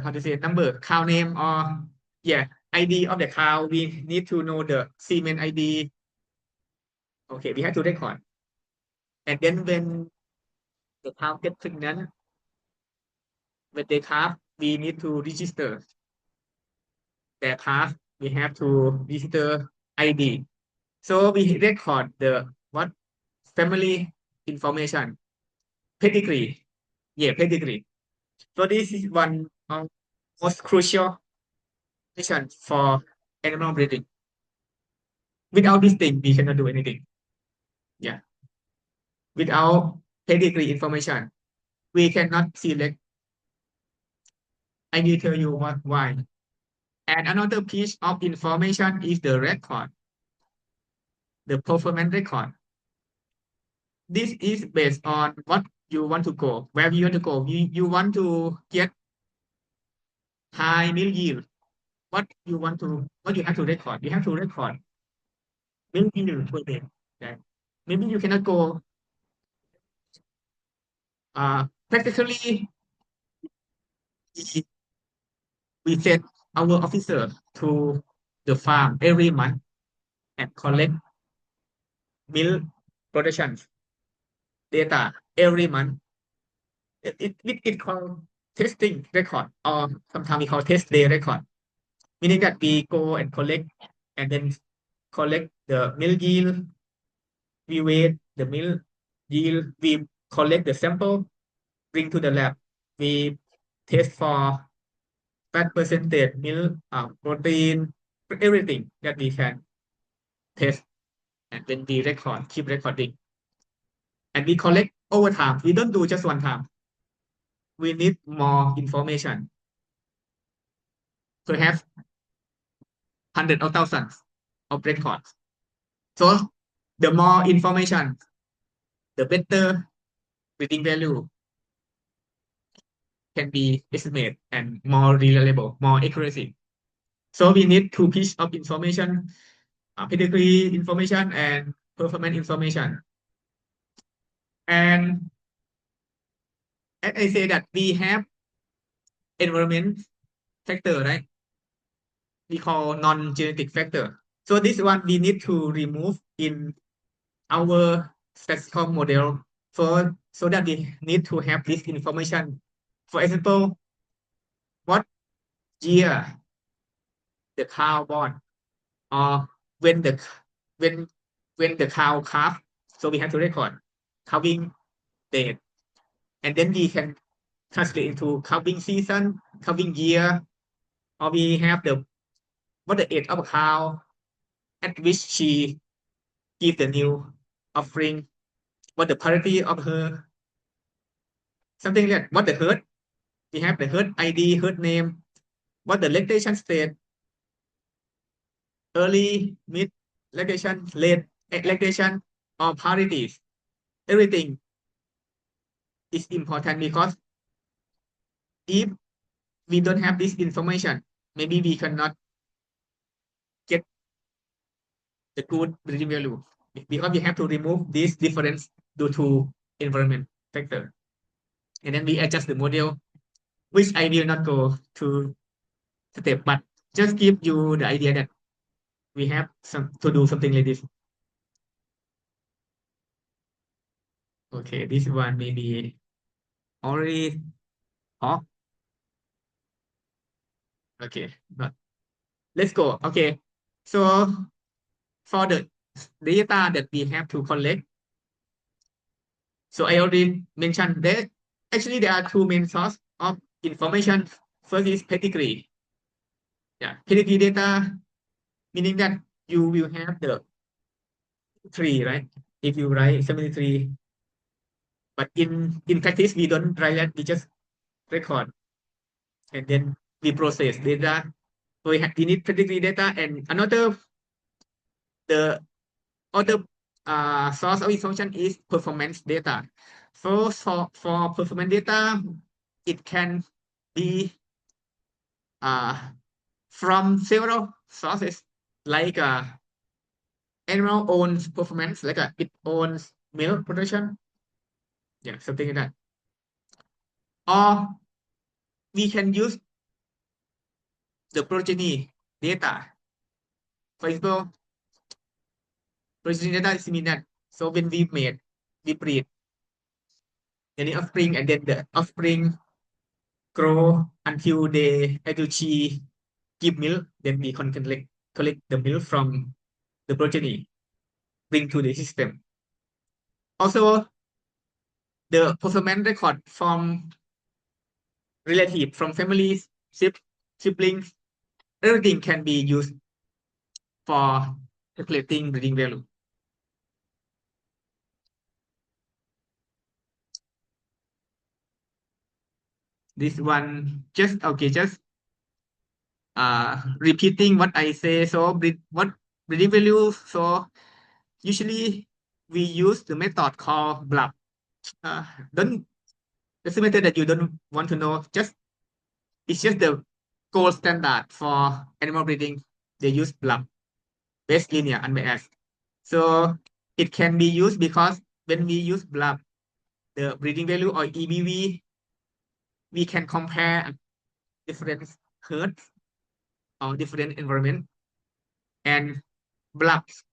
how to say number, cow name, or yeah, ID of the cow. We need to know the semen ID. Okay, we have to record. And then when the cow get pregnant, when they calf, we need to register their calf. We have to register ID. So we record the what family information, pedigree. Yeah, pedigree. So this is one of most crucial mission for animal breeding. Without this thing, we cannot do anything. Yeah. Without pedigree information, we cannot select. I will tell you why. And another piece of information is the record, the performance record. This is based on what you want to go, where you want to go. You want to get high milk yield. What you have to record. You have to record milk yield per day. Okay. Maybe you cannot go practically we send our officer to the farm every month and collect milk production data every month. It called testing record, or sometimes we call test day record, meaning that we go and collect and then collect the milk yield, we weigh the milk yield, we collect the sample, bring to the lab, we test for fat percentage, milk, protein, everything that we can test. And then we record, keep recording. And we collect over time. We don't do just one time. We need more information. Perhaps hundreds of thousands of records. So the more information, the better breeding value can be estimated and more reliable, more accuracy. So we need two pieces of information, pedigree information and performance information. And as I say that we have environment factor, right? We call non-genetic factor. So this one we need to remove in our statistical model so that we need to have this information. For example, what year the cow born, or when the when when the cow calf. So we have to record calving date, and then we can translate into calving season, calving year, or we have what the age of a cow at which she give the new offering, what the parity of her, something like that. What the herd, we have the herd ID, herd name, what the lactation state, early, mid lactation, late lactation, or parities. Everything is important because if we don't have this information, maybe we cannot get the good breeding value because we have to remove this difference due to environment factor. And then we adjust the model, which I will not go to step, but just give you the idea that we have to do something like this. Okay, this one maybe already off. Okay, but let's go. Okay, so for the data that we have to collect, so I already mentioned that actually there are two main sources of information. First is pedigree. Yeah, pedigree data, meaning that you will have the tree, right? If you write 73, but in practice we don't write that, we just record and then we process data. So we need pedigree data, and the other source of information is performance data. So for performance data, it can be from several sources, like animal owns performance, like it owns milk production, yeah, something like that. Or we can use the progeny data. For example, progeny data is mean that so when we breed any offspring, and then the offspring grow until she give milk, then we can collect the milk from the progeny, bring to the system. Also, the performance record from relative, from families, siblings, everything can be used for calculating breeding value. This one just repeating what I say. So what breeding value? So usually we use the method called BLUP. Don't Doesn't matter that you don't want to know. It's just the gold standard for animal breeding. They use BLUP, base linear unbiased. So it can be used because when we use BLUP, the breeding value or EBV, we can compare different herds or different environment, and BLUPs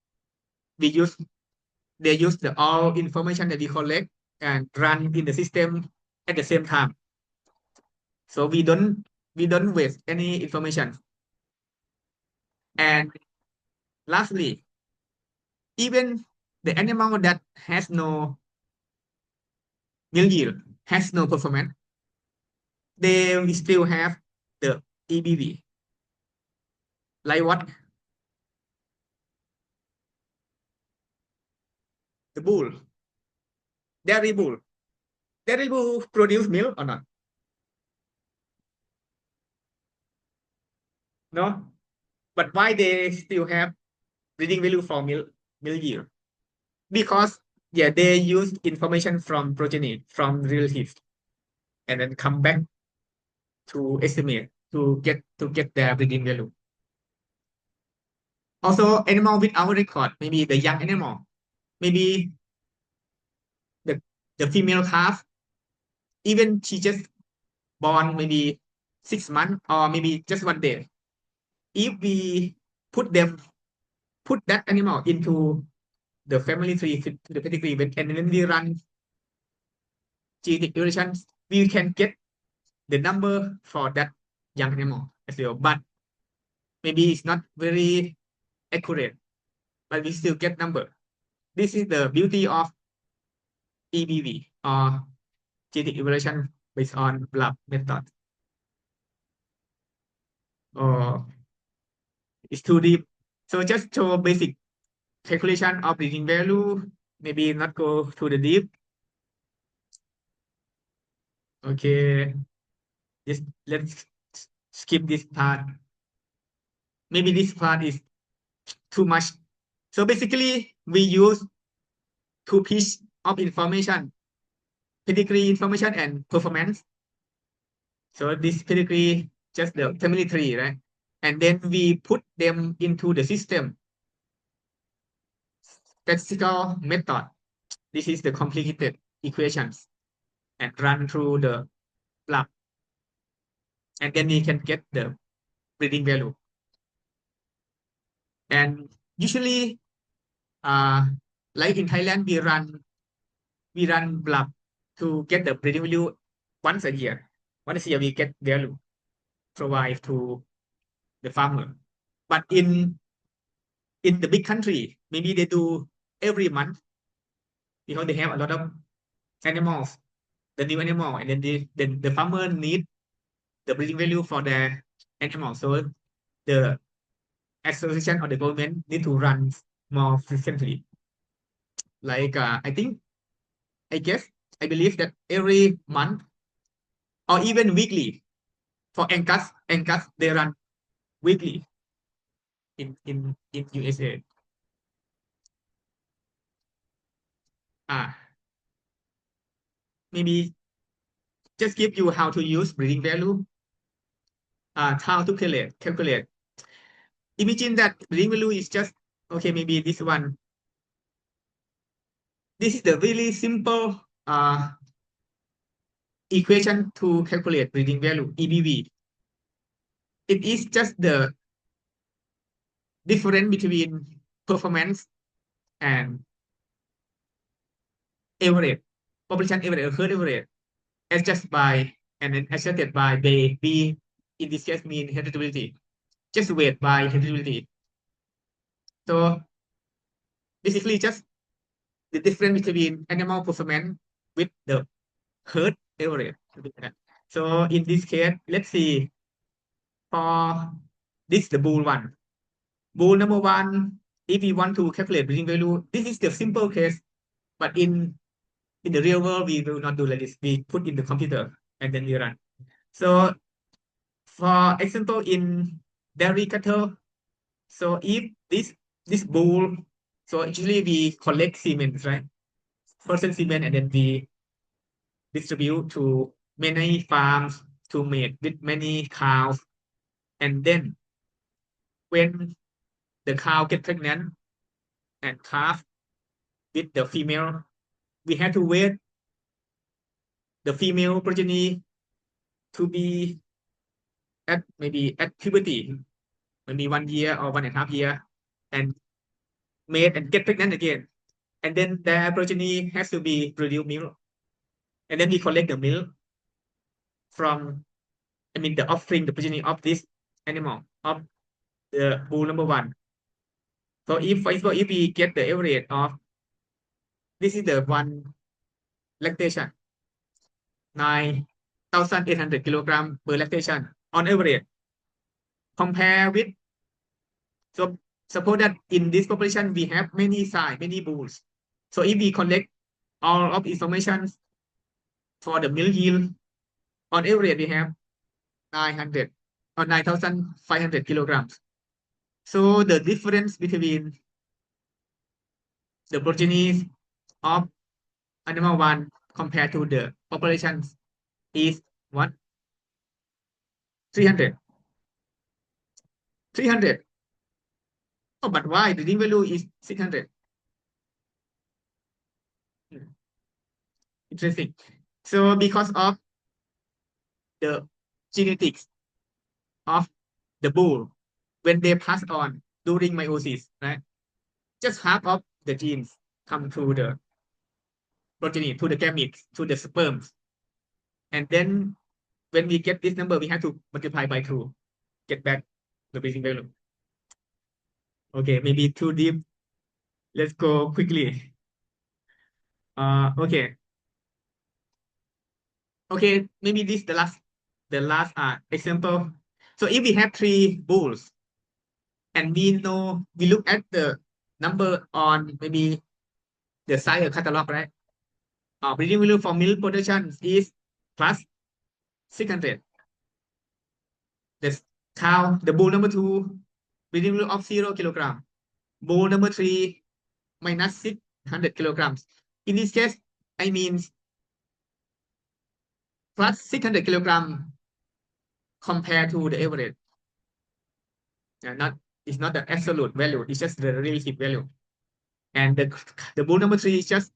they use the all information that we collect and run in the system at the same time. So we don't waste any information. And lastly, even the animal that has no milk yield, has no performance, they will still have the EBV. Like what? The bull. Dairy bull. Dairy bull produce milk or not? No. But why they still have breeding value for milk yield? Because yeah, they use information from progeny, from relatives, and then come back to estimate to get their breeding value. Also, animal without record, maybe the young animal, maybe the female calf, even she just born maybe 6 months or maybe just 1 day. If we put that animal into the family tree, to the pedigree, and then we run genetic evolution, we can get the number for that young animal as well. But maybe it's not very accurate, but we still get number. This is the beauty of EBV or genetic evolution based on blood method. Or it's too deep. So just show basic calculation of breeding value, maybe not go to the deep. Okay, just let's skip this part. Maybe this part is too much. So basically, we use two pieces of information, pedigree information and performance. So this pedigree, just the family tree, right? And then we put them into the system, statistical method. This is the complicated equations and run through the block. And then we can get the breeding value. And usually, like in Thailand, we run block to get the breeding value once a year. Once a year, we get value provide to the farmer. But in the big country, maybe they do every month because they have a lot of animals, the new animal, and then the farmer need the breeding value for their animal. So the association or the government need to run more frequently. Like I guess I believe that every month or even weekly for Angus they run weekly in USA. Maybe just give you how to use breeding value. How to calculate. Imagine that breeding value is just okay. Maybe this one. This is the really simple equation to calculate breeding value (EBV). It is just the difference between performance and average, population average or herd average, adjusted by and then adjusted by B. In this case, mean heritability. Just weight by heritability. So basically, just the difference between animal performance with the herd average. So in this case, let's see for this the bull one. Bull number one, if we want to calculate breeding value, this is the simple case, but in the real world, we will not do like this. We put in the computer and then we run. So for example, in dairy cattle, so if this bull, so usually we collect semen, right? First semen, and then we distribute to many farms to mate with many cows. And then when the cow get pregnant and calf with the female, we have to wait the female progeny to be maybe at puberty, maybe 1 year or 1.5 years, and mate and get pregnant again. And then their progeny has to be produce milk. And then we collect the milk from, the offspring, the progeny of this animal, of the bull number one. So if, for example, if we get the average of, this is the one lactation, 9 1,800 kilogram per lactation on average. Compare with, so suppose that in this population we have many sows, many bulls. So if we collect all of information for the milk yield, on average we have 900 or 9,500 kilograms. So the difference between the progeny of animal one compared to the population is what? 300. 300. Oh, but why the value is 600? Interesting. So because of the genetics of the bull, when they pass on during meiosis, right? Just half of the genes come to the progeny, to the gametes, to the sperms. And then when we get this number, we have to multiply by 2, get back the breeding value. Okay, maybe too deep. Let's go quickly. Okay. Okay, maybe this the last example. So if we have 3 bulls and we look at the number on maybe the sire catalog, right? Breeding value for milk production is plus 600. The cow, the bull number 2, breeding value of 0 kilogram. Bull number 3 minus 600 kilograms. In this case, I mean plus 600 kilogram compared to the average. It's not the absolute value, it's just the relative value. And the bull number 3 is just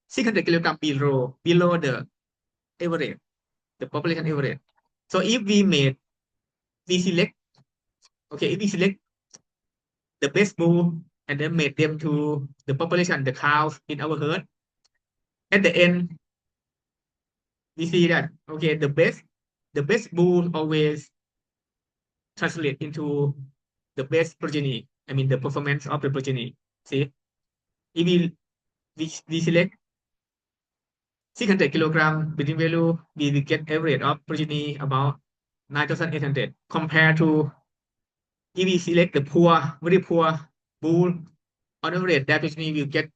600 kilogram below the average, the population average. So if we select, okay, if we select the best bull and then made them to the population, the cows in our herd, at the end, we see that, okay, the best bull always translate into the best progeny. I mean, the performance of the progeny. See, if we select 600 kilogram breeding value, we will get average of progeny about 9,800 compared to if we select the poor, very poor bull, on average, that progeny will get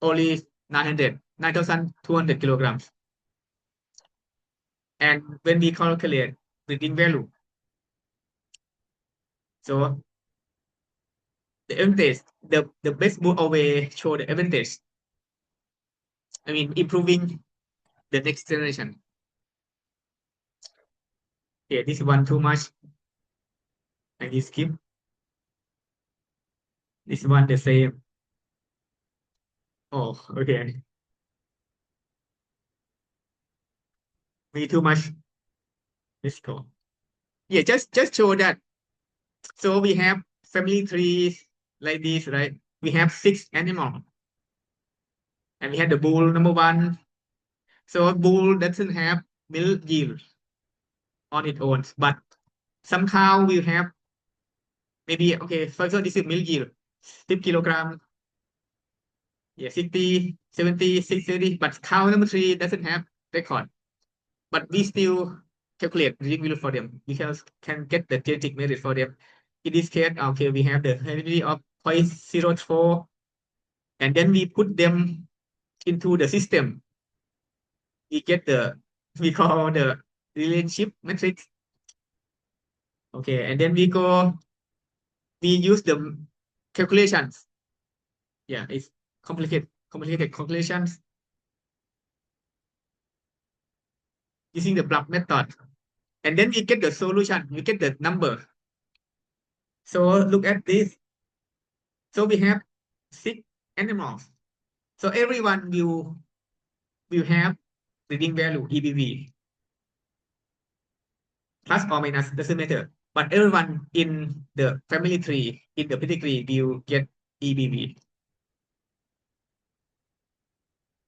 only 9,200 kilograms. And when we calculate breeding value, so the advantage, the best bull always show the advantage. I mean, improving the next generation. Yeah, this one too much. And you skip. This one the same. Oh, okay. Me too much. Let's go. Yeah, just show that. So we have family trees like this, right? We have 6 animals. And we have the bull number 1. So bull doesn't have milk yield on its own, but somehow we have maybe, okay, for example, this is milk yield, 10 kilogram, yeah, 60, 70, 60, but cow number 3 doesn't have record. But we still calculate breeding value for them because can get the genetic merit for them. In this case, okay, we have the heredity of 0.04, and then we put them into the system. We get we call the relationship matrix. Okay, and then we use the calculations. Yeah, it's complicated calculations using the block method. And then we get the solution, we get the number. So look at this. So we have 6 animals. So everyone will have breeding value EBV. Plus or minus doesn't matter. But everyone in the family tree, in the pedigree, will get EBV.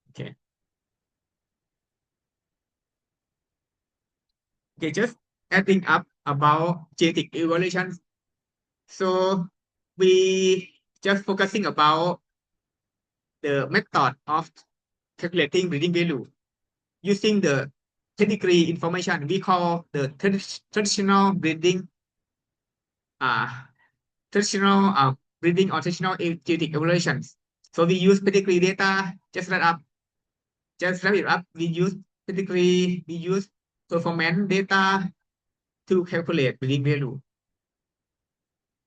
Okay. Okay, just adding up about genetic evaluation. So we just focusing about the method of calculating breeding value using the pedigree information. We call the traditional breeding breeding or traditional genetic evaluations. So we use pedigree data, just wrap it up. We use pedigree, we use performance data to calculate breeding value.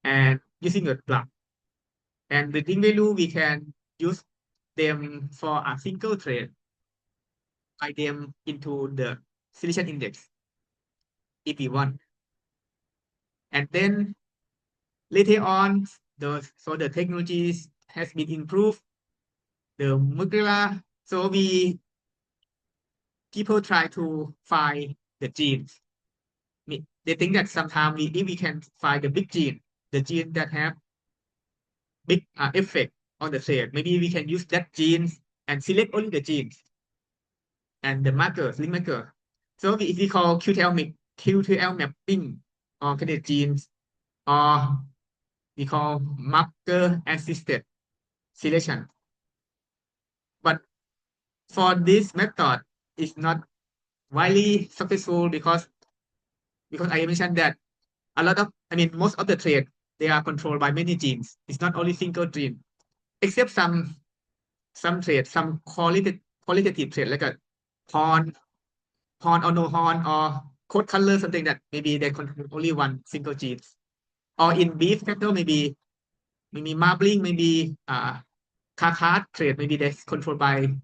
And using a plug. And breeding value, we can use them for a single trait, by them into the selection index if we want. And then later on, the technologies has been improved, the molecular. So people try to find the genes. They think that sometimes if we can find the big gene, the gene that have big effect on the trait, maybe we can use that genes and select only the genes and the markers, link marker. So we call QTL mapping or candidate genes, or we call marker assisted selection. But for this method, it's not widely successful because I mentioned that most of the traits, they are controlled by many genes. It's not only single gene, except some traits, some qualitative traits like a horn or no horn, or coat color, something that maybe they control only one single gene. Or in beef cattle, maybe marbling, maybe carcass trait, maybe that's controlled by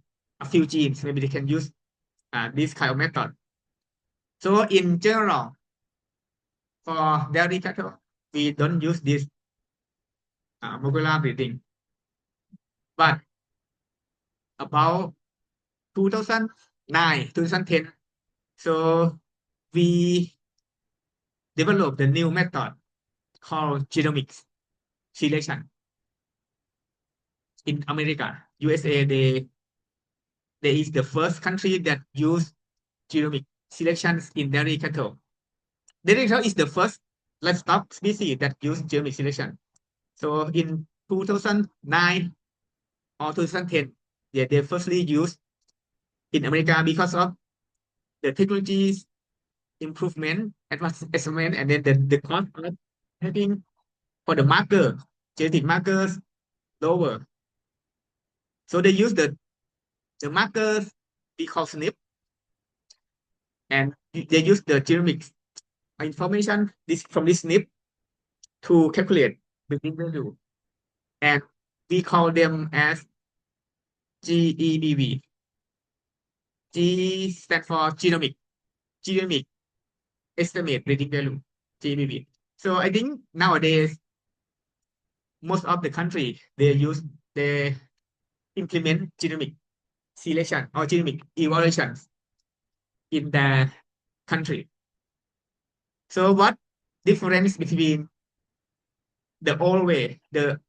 a few genes. Maybe they can use this kind of method. So in general, for dairy cattle, we don't use this molecular breeding. But about 2009, 2010, so we developed a new method called genomics selection. In America, USA, they is the first country that use genomic selections in dairy cattle. Dairy cattle is the first livestock species that use genomic selection. So in 2009 or 2010, they firstly used in America because of the technologies improvement, advancement, and then the cost of having for the genetic markers lower. So they use the markers we call SNP, and they use the genomics information from this SNP to calculate the value, and we call them as GEBV. G stands for genomic estimate breeding value, GEBV. So I think nowadays most of the country they implement genomic selection or genomic evaluations in the country. So what difference between the old way, the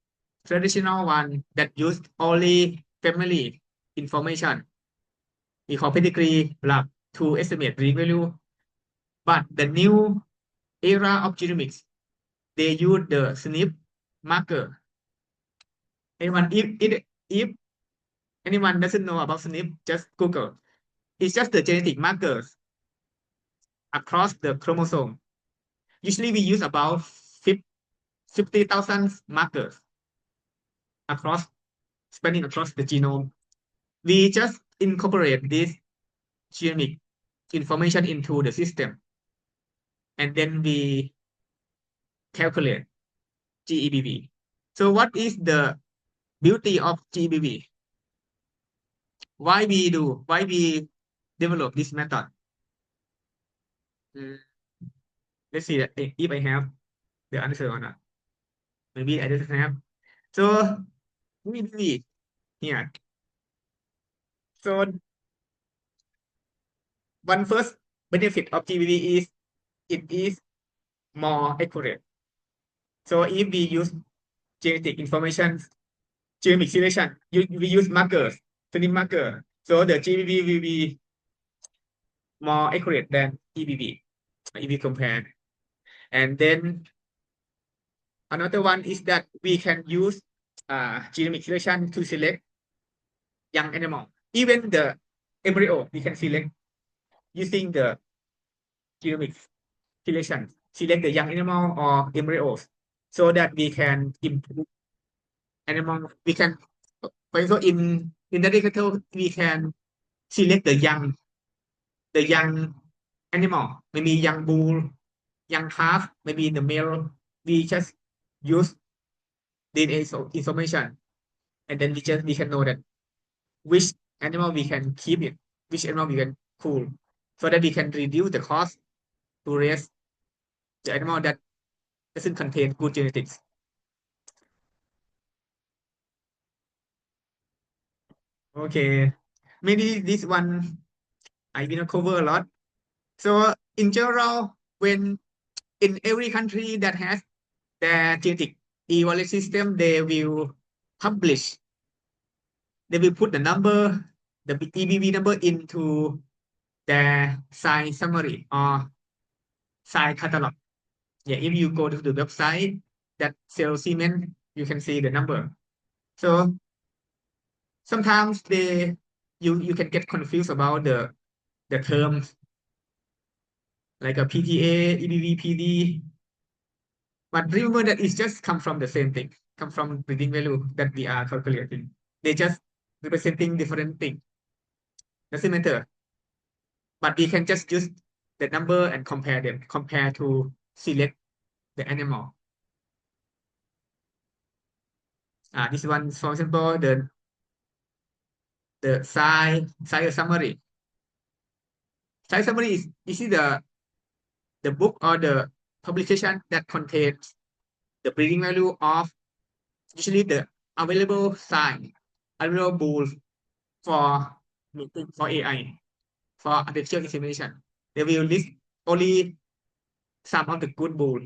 traditional one that used only family information, we call pedigree lab, to estimate breeding value, but the new era of genomics, they use the SNP marker. If anyone doesn't know about SNP, just Google. It's just the genetic markers across the chromosome. Usually we use about 50,000 markers spanning across the genome. We just incorporate this genomic information into the system, and then we calculate GEBV. So what is the beauty of GEBV? Why we develop this method? Let's see that if I have the answer or not. Maybe I don't have. So GEBV here. So one first benefit of GEBV is it is more accurate. So if we use genetic information, genomic selection, we use markers, SNP marker. So the GEBV will be more accurate than EBV if we compare. And then another one is that we can use genomic selection to select young animal. Even the embryo we can select using the genomic selection, select the young animal or embryos, so that we can improve animal. We can, for example, in the cattle, we can select the young animal, maybe young bull, young calf, maybe the male. We just use DNA information, and then we can know that which animal we can keep it, which animal we can cool, so that we can reduce the cost to raise the animal that doesn't contain good genetics. Okay, maybe this one I will not cover a lot. So in general, when in every country that has their genetic evaluation system, they will publish, they will put the number, the EBV number into their science summary or science catalog. Yeah, if you go to the website that sells cement, you can see the number. So sometimes you can get confused about the terms like a PTA, EBV, PD. But remember that it's just come from the same thing, come from breeding value that we are calculating. They just representing different thing. Doesn't matter. But we can just use the number and compare them, compare to select the animal. This one, for example, the size summary. Size summary is the book or the publication that contains the breeding value of usually the available size, available bulls for AI, for artificial insemination. They will list only some of the good bull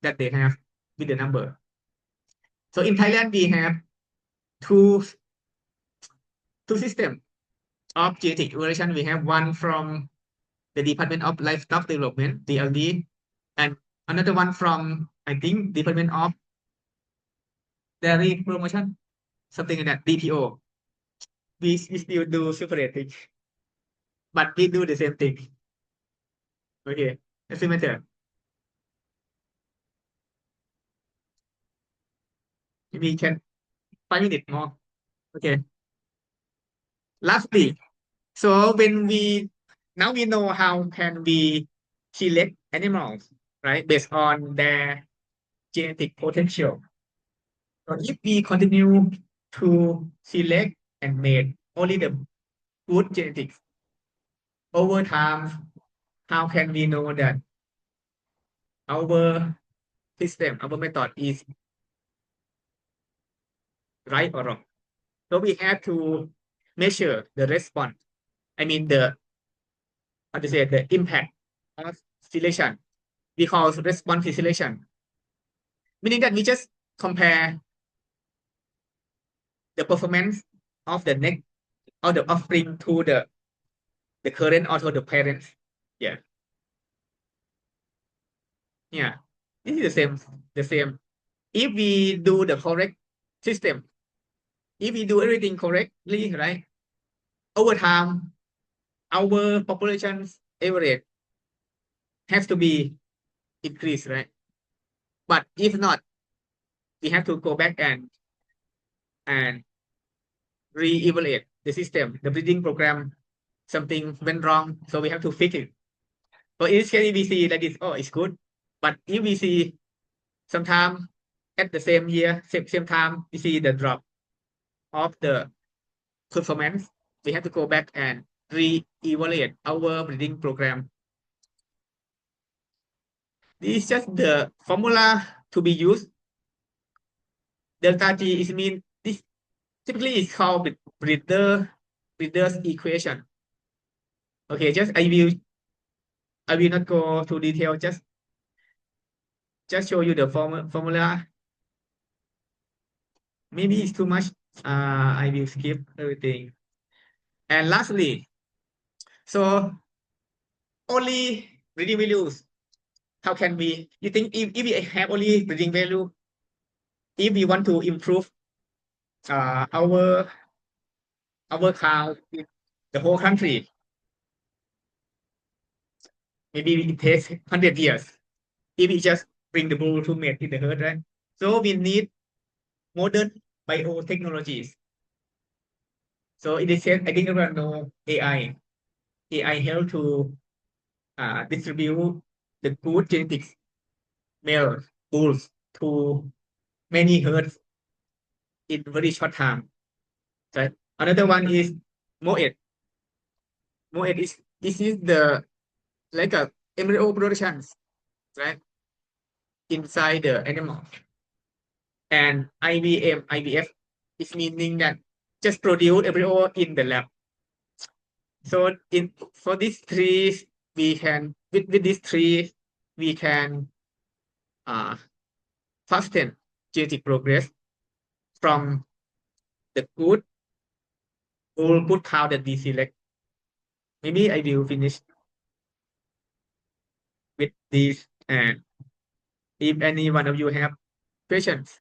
that they have with the number. So in Thailand, we have two systems of genetic evaluation. We have one from the Department of Livestock Development, DLD, and another one from, I think, Department of Dairy Promotion, something like that, DPO. We still do separate things, but we do the same thing. Okay, doesn't matter. We can 5 minutes more. Okay. Lastly, so when now we know how can we select animals, right, based on their genetic potential. So if we continue to select and mate only the good genetics over time, how can we know that our system, our method is right or wrong? So we have to measure the response. I mean how to say, the impact of selection. We call response selection, meaning that we just compare the performance of the next or the offspring to the current or to the parents. Yeah. Yeah. This is the same. If we do the correct system, if we do everything correctly, right, over time, our population's average has to be increased, right? But if not, we have to go back and re-evaluate the system, the breeding program. Something went wrong, so we have to fix it. So in this case, we see that oh, it's good. But if we see sometime at the same year, same time, we see the drop of the performance, we have to go back and re-evaluate our breeding program. This is just the formula to be used. Delta G is mean this typically is called breeder's equation. Okay, just I will not go to detail, just show you the formula. Maybe it's too much. I will skip everything. And lastly, so only breeding values. How can we? You think if we have only breeding value, if we want to improve our cow in the whole country, maybe it takes 100 years if we just bring the bull to mate in the herd, right? So we need modern biotechnologies. So in this sense, I think everyone know AI. AI help to distribute the good genetics male bulls to many herds in very short time. Right? Another one is Moet. Moet is this is the like a embryo productions, right? Inside the animal. And IVF is meaning that just produce embryo in the lab. So in for these three, we can with these three we can fasten genetic progress from the good cow that we select. Maybe I will finish with this, and if any one of you have questions,